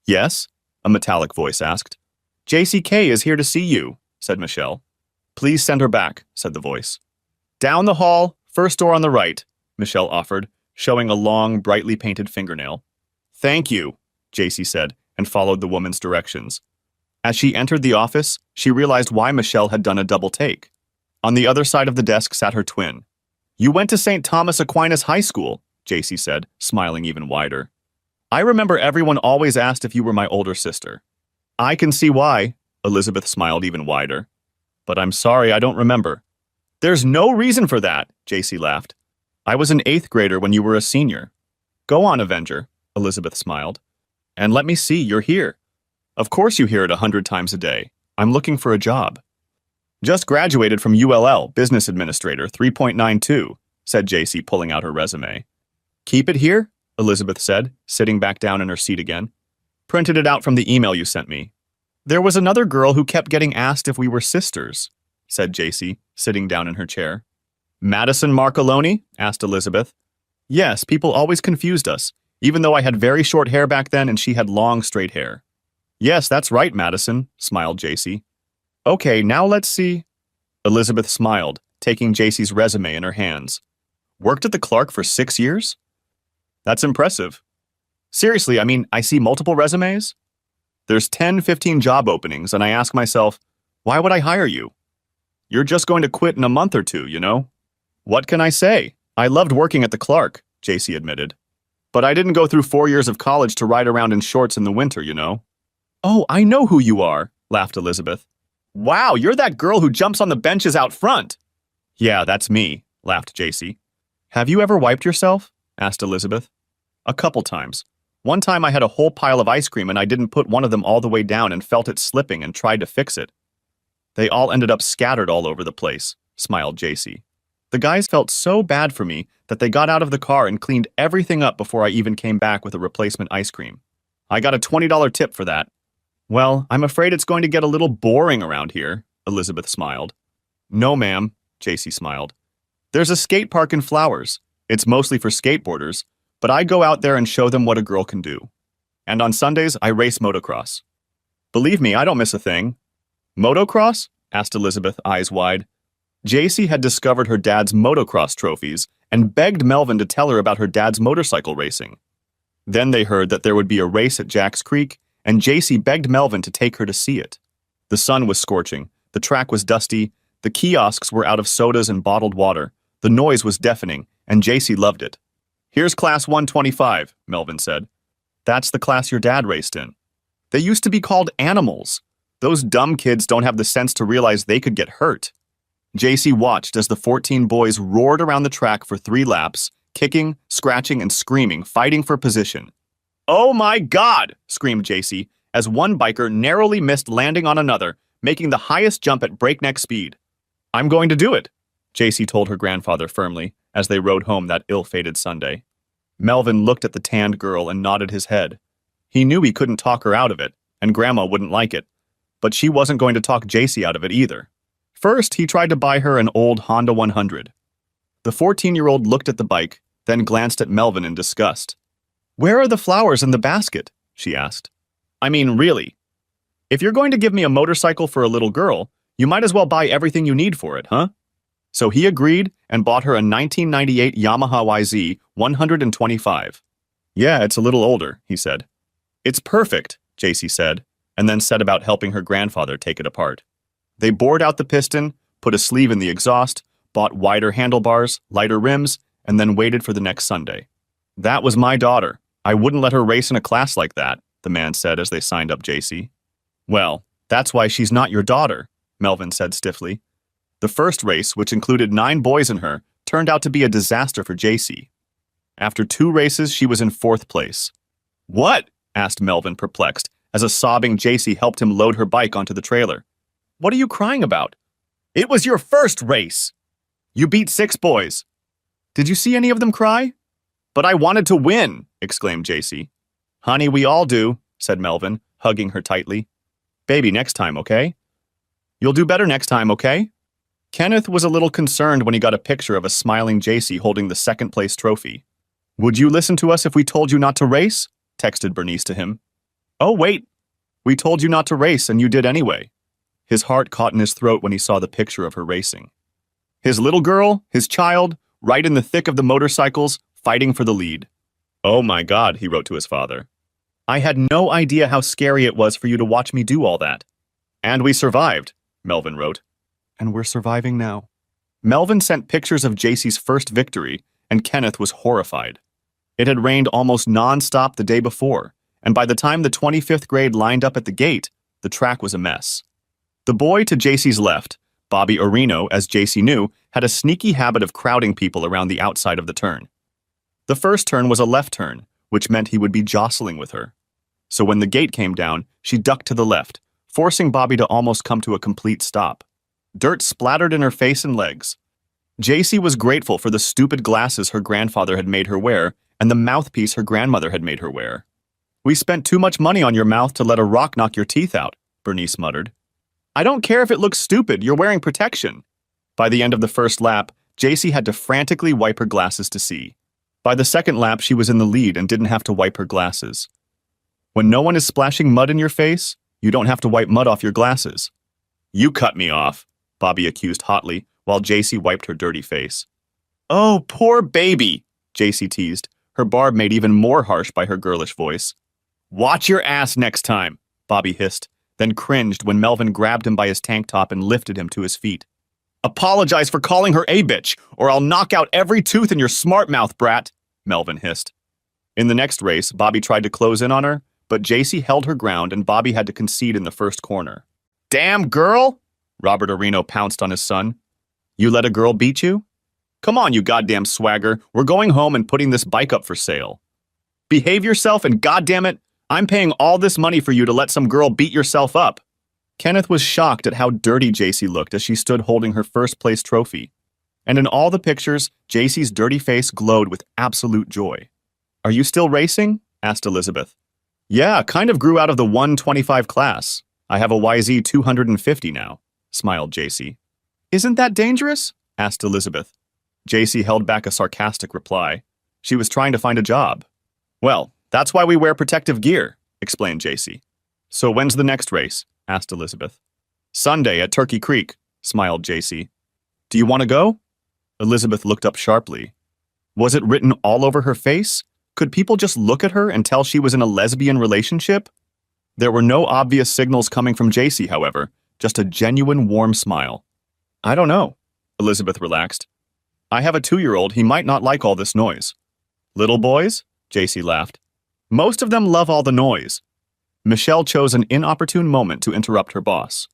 "Yes?" a metallic voice asked. "JCK is here to see you," said Michelle. "Please send her back," said the voice. "Down the hall, first door on the right," Michelle offered, showing a long, brightly painted fingernail. "Thank you," JC said, and followed the woman's directions. As she entered the office, she realized why Michelle had done a double take. On the other side of the desk sat her twin. "You went to St. Thomas Aquinas High School," JC said, smiling even wider. "I remember everyone always asked if you were my older sister." "I can see why," Elizabeth smiled even wider. "But I'm sorry, I don't remember." "There's no reason for that," JC laughed. "I was an 8th grader when you were a senior." "Go on, Avenger," Elizabeth smiled. "And let me see, you're here." "Of course you hear it 100 times a day. I'm looking for a job." "Just graduated from ULL, Business Administrator 3.92, said JC, pulling out her resume. "Keep it here," Elizabeth said, sitting back down in her seat again. "Printed it out from the email you sent me." "There was another girl who kept getting asked if we were sisters," said JC, sitting down in her chair. "Madison Marcoloni?" asked Elizabeth. "Yes, people always confused us, even though I had very short hair back then and she had long, straight hair." "Yes, that's right, Madison," smiled JC. "Okay, now let's see." Elizabeth smiled, taking JC's resume in her hands. "Worked at the Clark for 6 years? That's impressive. Seriously, I mean, I see multiple resumes. There's 10, 15 job openings, and I ask myself, why would I hire you? You're just going to quit in a month or 2, you know? What can I say? I loved working at the Clark, JC admitted. But I didn't go through 4 years of college to ride around in shorts in the winter, you know? "Oh, I know who you are," laughed Elizabeth. "Wow, you're that girl who jumps on the benches out front." "Yeah, that's me," laughed JC. "Have you ever wiped yourself?" asked Elizabeth. "A couple times. One time I had a whole pile of ice cream and I didn't put one of them all the way down and felt it slipping and tried to fix it." They all ended up scattered all over the place, smiled JC. The guys felt so bad for me that they got out of the car and cleaned everything up before I even came back with a replacement ice cream. I got a $20 tip for that. Well, I'm afraid it's going to get a little boring around here, Elizabeth smiled. No, ma'am, JC smiled. There's a skate park in Flowers. It's mostly for skateboarders, but I go out there and show them what a girl can do. And on Sundays, I race motocross. Believe me, I don't miss a thing. Motocross? Asked Elizabeth, eyes wide. JC had discovered her dad's motocross trophies and begged Melvin to tell her about her dad's motorcycle racing. Then they heard that there would be a race at Jack's Creek, and JC begged Melvin to take her to see it. The sun was scorching, the track was dusty, the kiosks were out of sodas and bottled water, the noise was deafening, and JC loved it. Here's Class 125, Melvin said. That's the class your dad raced in. They used to be called animals. Those dumb kids don't have the sense to realize they could get hurt. JC watched as the 14 boys roared around the track for 3 laps, kicking, scratching, and screaming, fighting for position. Oh my God! Screamed JC, as one biker narrowly missed landing on another, making the highest jump at breakneck speed. I'm going to do it, JC told her grandfather firmly, as they rode home that ill-fated Sunday. Melvin looked at the tanned girl and nodded his head. He knew he couldn't talk her out of it, and Grandma wouldn't like it, but she wasn't going to talk JC out of it either. First, he tried to buy her an old Honda 100. The 14-year-old looked at the bike, then glanced at Melvin in disgust. Where are the flowers in the basket? She asked. I mean, really. If you're going to give me a motorcycle for a little girl, you might as well buy everything you need for it, huh? So he agreed and bought her a 1998 Yamaha YZ 125. Yeah, it's a little older, he said. It's perfect, JC said, and then set about helping her grandfather take it apart. They bored out the piston, put a sleeve in the exhaust, bought wider handlebars, lighter rims, and then waited for the next Sunday. That was my daughter. I wouldn't let her race in a class like that, the man said as they signed up JC. Well, that's why she's not your daughter, Melvin said stiffly. The first race, which included 9 boys in her, turned out to be a disaster for JC. After 2 races, she was in 4th place. What? Asked Melvin, perplexed, as a sobbing JC helped him load her bike onto the trailer. What are you crying about? It was your first race! You beat 6 boys. Did you see any of them cry? But I wanted to win, exclaimed JC. Honey, we all do, said Melvin, hugging her tightly. Baby, next time, okay? You'll do better next time, okay? Kenneth was a little concerned when he got a picture of a smiling JC holding the 2nd-place trophy. Would you listen to us if we told you not to race? Texted Bernice to him. Oh, wait. We told you not to race, and you did anyway. His heart caught in his throat when he saw the picture of her racing. His little girl, his child, right in the thick of the motorcycles, fighting for the lead. Oh my God, he wrote to his father. I had no idea how scary it was for you to watch me do all that. And we survived, Melvin wrote. And we're surviving now. Melvin sent pictures of JC's first victory, and Kenneth was horrified. It had rained almost non-stop the day before, and by the time the 25th grade lined up at the gate, the track was a mess. The boy to JC's left, Bobby Orino, as JC knew, had a sneaky habit of crowding people around the outside of the turn. The first turn was a left turn, which meant he would be jostling with her. So when the gate came down, she ducked to the left, forcing Bobby to almost come to a complete stop. Dirt splattered in her face and legs. JC was grateful for the stupid glasses her grandfather had made her wear and the mouthpiece her grandmother had made her wear. We spent too much money on your mouth to let a rock knock your teeth out, Bernice muttered. I don't care if it looks stupid, you're wearing protection. By the end of the first lap, JC had to frantically wipe her glasses to see. By the second lap, she was in the lead and didn't have to wipe her glasses. When no one is splashing mud in your face, you don't have to wipe mud off your glasses. You cut me off, Bobby accused hotly, while JC wiped her dirty face. Oh, poor baby, JC teased, her barb made even more harsh by her girlish voice. Watch your ass next time, Bobby hissed, then cringed when Melvin grabbed him by his tank top and lifted him to his feet. Apologize for calling her a bitch, or I'll knock out every tooth in your smart mouth, brat, Melvin hissed. In the next race, Bobby tried to close in on her, but JC held her ground and Bobby had to concede in the first corner. Damn girl! Robert Orino pounced on his son. You let a girl beat you? Come on, you goddamn swagger. We're going home and putting this bike up for sale. Behave yourself and goddamn it, I'm paying all this money for you to let some girl beat yourself up. Kenneth was shocked at how dirty JC looked as she stood holding her first-place trophy. And in all the pictures, JC's dirty face glowed with absolute joy. "Are you still racing?" asked Elizabeth. "Yeah, kind of grew out of the 125 class. I have a YZ 250 now," smiled JC. "Isn't that dangerous?" asked Elizabeth. JC held back a sarcastic reply. She was trying to find a job. "Well, that's why we wear protective gear," explained JC. "So when's the next race?" asked Elizabeth. "Sunday at Turkey Creek," smiled JC. "Do you want to go?" Elizabeth looked up sharply. Was it written all over her face? Could people just look at her and tell she was in a lesbian relationship? There were no obvious signals coming from JC, however, just a genuine warm smile. "I don't know," Elizabeth relaxed. "I have a 2-year-old, he might not like all this noise." "Little boys?" JC laughed. "Most of them love all the noise." Michelle chose an inopportune moment to interrupt her boss.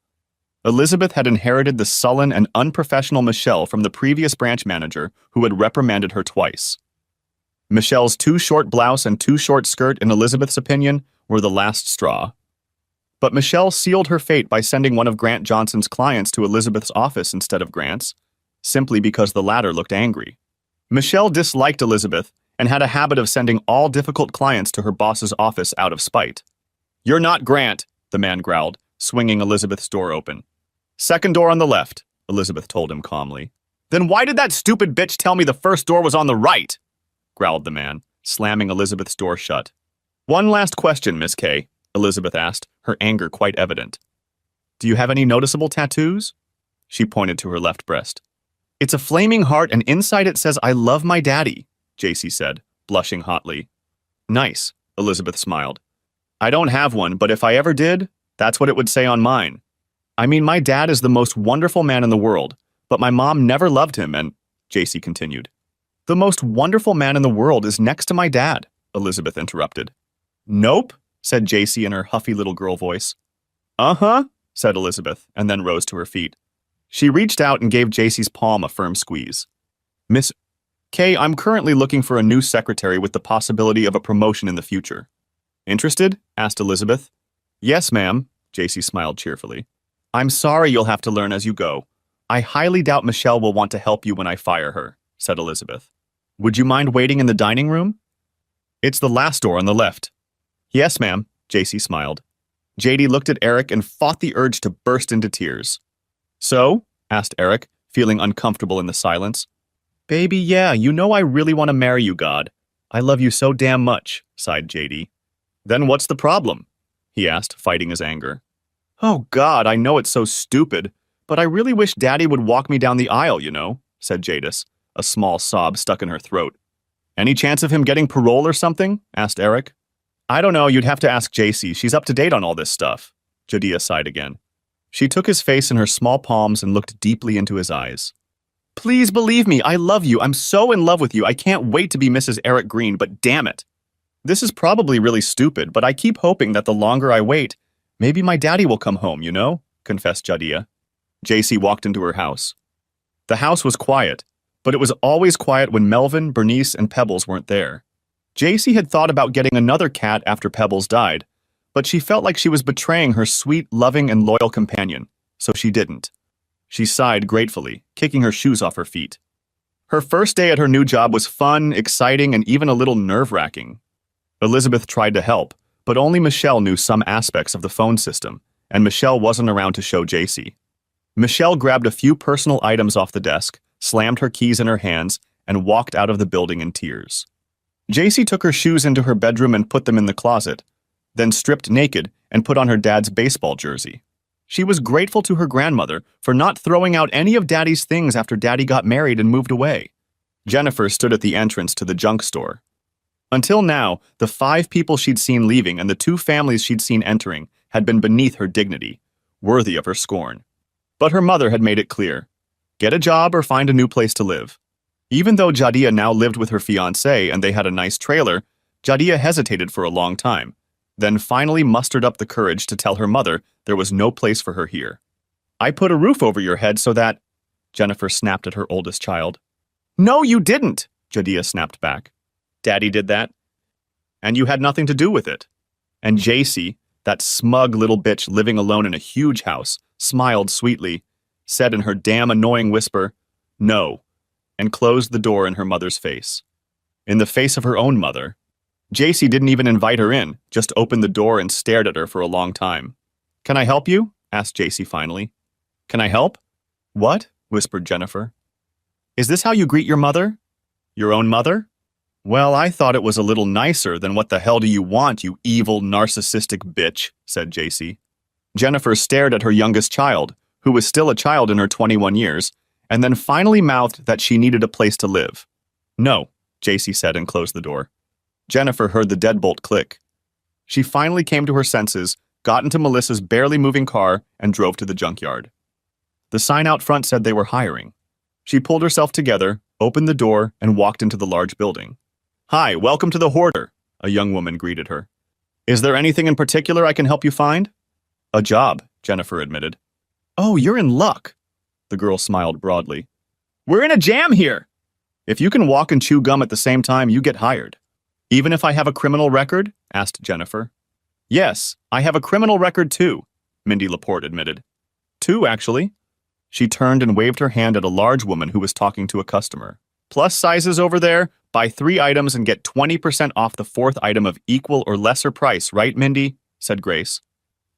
Elizabeth had inherited the sullen and unprofessional Michelle from the previous branch manager who had reprimanded her twice. Michelle's too short blouse and too short skirt, in Elizabeth's opinion, were the last straw. But Michelle sealed her fate by sending one of Grant Johnson's clients to Elizabeth's office instead of Grant's, simply because the latter looked angry. Michelle disliked Elizabeth and had a habit of sending all difficult clients to her boss's office out of spite. "You're not Grant," the man growled, swinging Elizabeth's door open. "Second door on the left," Elizabeth told him calmly. "Then why did that stupid bitch tell me the first door was on the right?" growled the man, slamming Elizabeth's door shut. "One last question, Miss K," Elizabeth asked, her anger quite evident. "Do you have any noticeable tattoos?" She pointed to her left breast. "It's a flaming heart, and inside it says, 'I love my daddy,'" JC said, blushing hotly. "Nice," Elizabeth smiled. "I don't have one, but if I ever did, that's what it would say on mine. I mean, my dad is the most wonderful man in the world, but my mom never loved him, and," JC continued. "The most wonderful man in the world is next to my dad," Elizabeth interrupted. "Nope," said JC in her huffy little girl voice. "Uh-huh," said Elizabeth, and then rose to her feet. She reached out and gave JC's palm a firm squeeze. "Miss K, I'm currently looking for a new secretary with the possibility of a promotion in the future." "Interested?" asked Elizabeth. "Yes, ma'am," JC smiled cheerfully. "I'm sorry you'll have to learn as you go. I highly doubt Michelle will want to help you when I fire her," said Elizabeth. "Would you mind waiting in the dining room?" "It's the last door on the left." "Yes, ma'am," JC smiled. JD looked at Eric and fought the urge to burst into tears. "So?" asked Eric, feeling uncomfortable in the silence. "Baby, yeah, you know I really want to marry you, God. I love you so damn much," sighed JD. "Then what's the problem?" he asked, fighting his anger. "Oh, God, I know it's so stupid, but I really wish Daddy would walk me down the aisle, you know," said Jadis, a small sob stuck in her throat. "Any chance of him getting parole or something?" asked Eric. "I don't know, you'd have to ask JC. She's up to date on all this stuff." Jadiah sighed again. She took his face in her small palms and looked deeply into his eyes. "Please believe me, I love you. I'm so in love with you. I can't wait to be Mrs. Eric Green, but damn it. This is probably really stupid, but I keep hoping that the longer I wait, maybe my daddy will come home, you know?" confessed Jadiah. JC walked into her house. The house was quiet, but it was always quiet when Melvin, Bernice, and Pebbles weren't there. JC had thought about getting another cat after Pebbles died, but she felt like she was betraying her sweet, loving, and loyal companion, so she didn't. She sighed gratefully, kicking her shoes off her feet. Her first day at her new job was fun, exciting, and even a little nerve-wracking. Elizabeth tried to help, but only Michelle knew some aspects of the phone system, and Michelle wasn't around to show JC. Michelle grabbed a few personal items off the desk, slammed her keys in her hands, and walked out of the building in tears. JC took her shoes into her bedroom and put them in the closet, then stripped naked and put on her dad's baseball jersey. She was grateful to her grandmother for not throwing out any of Daddy's things after Daddy got married and moved away. Jennifer stood at the entrance to the junk store. Until now, the 5 people she'd seen leaving and the 2 families she'd seen entering had been beneath her dignity, worthy of her scorn. But her mother had made it clear. Get a job or find a new place to live. Even though Jadiah now lived with her fiancé and they had a nice trailer, Jadiah hesitated for a long time, then finally mustered up the courage to tell her mother there was no place for her here. "I put a roof over your head so that—" Jennifer snapped at her oldest child. "No, you didn't," Jadiah snapped back. "Daddy did that. And you had nothing to do with it." And JC, That smug little bitch living alone in a huge house smiled sweetly, said in her damn annoying whisper, "No," and closed the door in her mother's face. In the face of her own mother. JC didn't even invite her in, just opened the door and stared at her for a long time. "Can I help you?" asked JC finally. "Can I help?" "What?" whispered Jennifer. "Is this how you greet your mother?" "Your own mother?" "Well, I thought it was a little nicer than what the hell do you want, you evil, narcissistic bitch," said JC. Jennifer stared at her youngest child, who was still a child in her 21 years, and then finally mouthed that she needed a place to live. "No," JC said and closed the door. Jennifer heard the deadbolt click. She finally came to her senses, got into Melissa's barely moving car, and drove to the junkyard. The sign out front said they were hiring. She pulled herself together, opened the door, and walked into the large building. "Hi, welcome to the Hoarder," a young woman greeted her. "Is there anything in particular I can help you find?" "A job," Jennifer admitted. "Oh, you're in luck," the girl smiled broadly. "We're in a jam here." "If you can walk and chew gum at the same time, you get hired." "Even if I have a criminal record?" asked Jennifer. "Yes, I have a criminal record too," Mindy Laporte admitted. "Two, actually." She turned and waved her hand at a large woman who was talking to a customer. "Plus sizes over there, buy 3 items and get 20% off the 4th item of equal or lesser price, right, Mindy?" said Grace.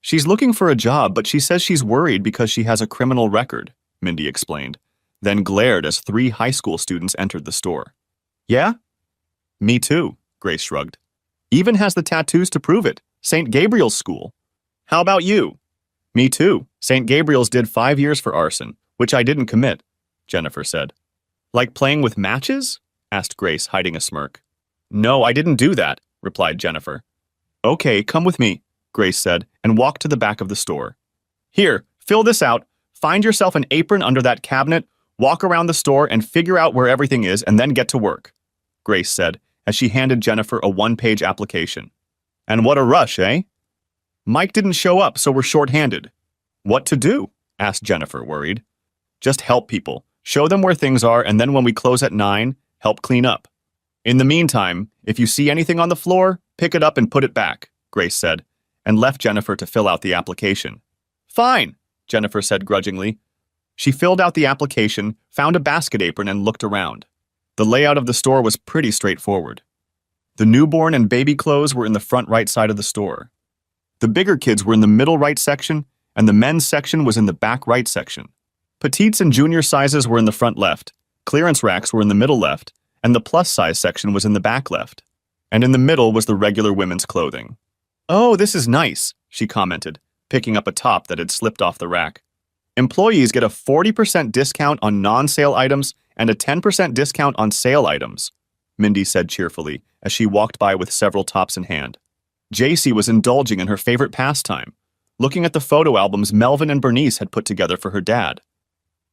"She's looking for a job, but she says she's worried because she has a criminal record," Mindy explained, then glared as 3 high school students entered the store. "Yeah?" "Me too," Grace shrugged. "Even has the tattoos to prove it. St. Gabriel's School." "How about you?" "Me too. St. Gabriel's did 5 years for arson, which I didn't commit," Jennifer said. "Like playing with matches?" asked Grace, hiding a smirk. "No, I didn't do that," replied Jennifer. "Okay, come with me," Grace said, and walked to the back of the store. "Here, fill this out, find yourself an apron under that cabinet, walk around the store and figure out where everything is and then get to work," Grace said, as she handed Jennifer a 1-page application. "And what a rush, eh?" "Mike didn't show up, so we're short-handed." "What to do?" asked Jennifer, worried. "Just help people, show them where things are, and then when we close at 9, help clean up. In the meantime, if you see anything on the floor, pick it up and put it back," Grace said, and left Jennifer to fill out the application. "Fine," Jennifer said grudgingly. She filled out the application, found a basket apron, and looked around. The layout of the store was pretty straightforward. The newborn and baby clothes were in the front right side of the store. The bigger kids were in the middle right section, and the men's section was in the back right section. Petites and junior sizes were in the front left, clearance racks were in the middle left, and the plus-size section was in the back left. And in the middle was the regular women's clothing. "Oh, this is nice," she commented, picking up a top that had slipped off the rack. "Employees get a 40% discount on non-sale items and a 10% discount on sale items," Mindy said cheerfully as she walked by with several tops in hand. JC was indulging in her favorite pastime, looking at the photo albums Melvin and Bernice had put together for her dad.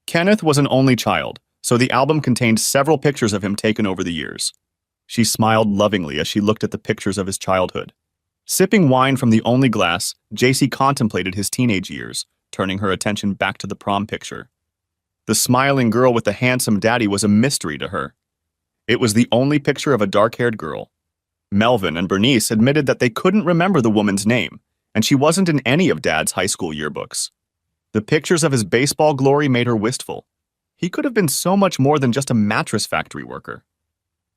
Kenneth was an only child, so the album contained several pictures of him taken over the years. She smiled lovingly as she looked at the pictures of his childhood. Sipping wine from the only glass, JC contemplated his teenage years, turning her attention back to the prom picture. The smiling girl with the handsome daddy was a mystery to her. It was the only picture of a dark-haired girl. Melvin and Bernice admitted that they couldn't remember the woman's name, and she wasn't in any of Dad's high school yearbooks. The pictures of his baseball glory made her wistful. He could have been so much more than just a mattress factory worker.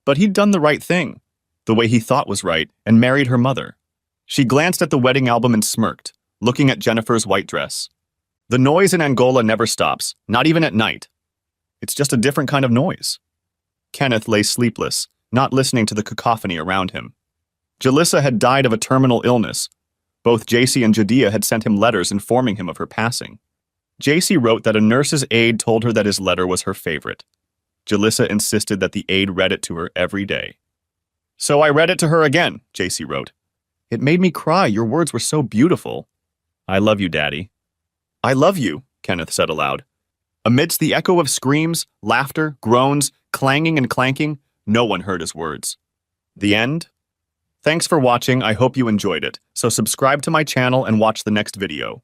But he'd done the right thing, the way he thought was right, and married her mother. She glanced at the wedding album and smirked, looking at Jennifer's white dress. The noise in Angola never stops, not even at night. It's just a different kind of noise. Kenneth lay sleepless, not listening to the cacophony around him. Jalissa had died of a terminal illness. Both JC and Jadea had sent him letters informing him of her passing. JC wrote that a nurse's aide told her that his letter was her favorite. Jalissa insisted that the aide read it to her every day. "So I read it to her again," JC wrote. "It made me cry. Your words were so beautiful." "I love you, Daddy." "I love you," Kenneth said aloud. Amidst the echo of screams, laughter, groans, clanging and clanking, no one heard his words. The end? Thanks for watching. I hope you enjoyed it. So subscribe to my channel and watch the next video.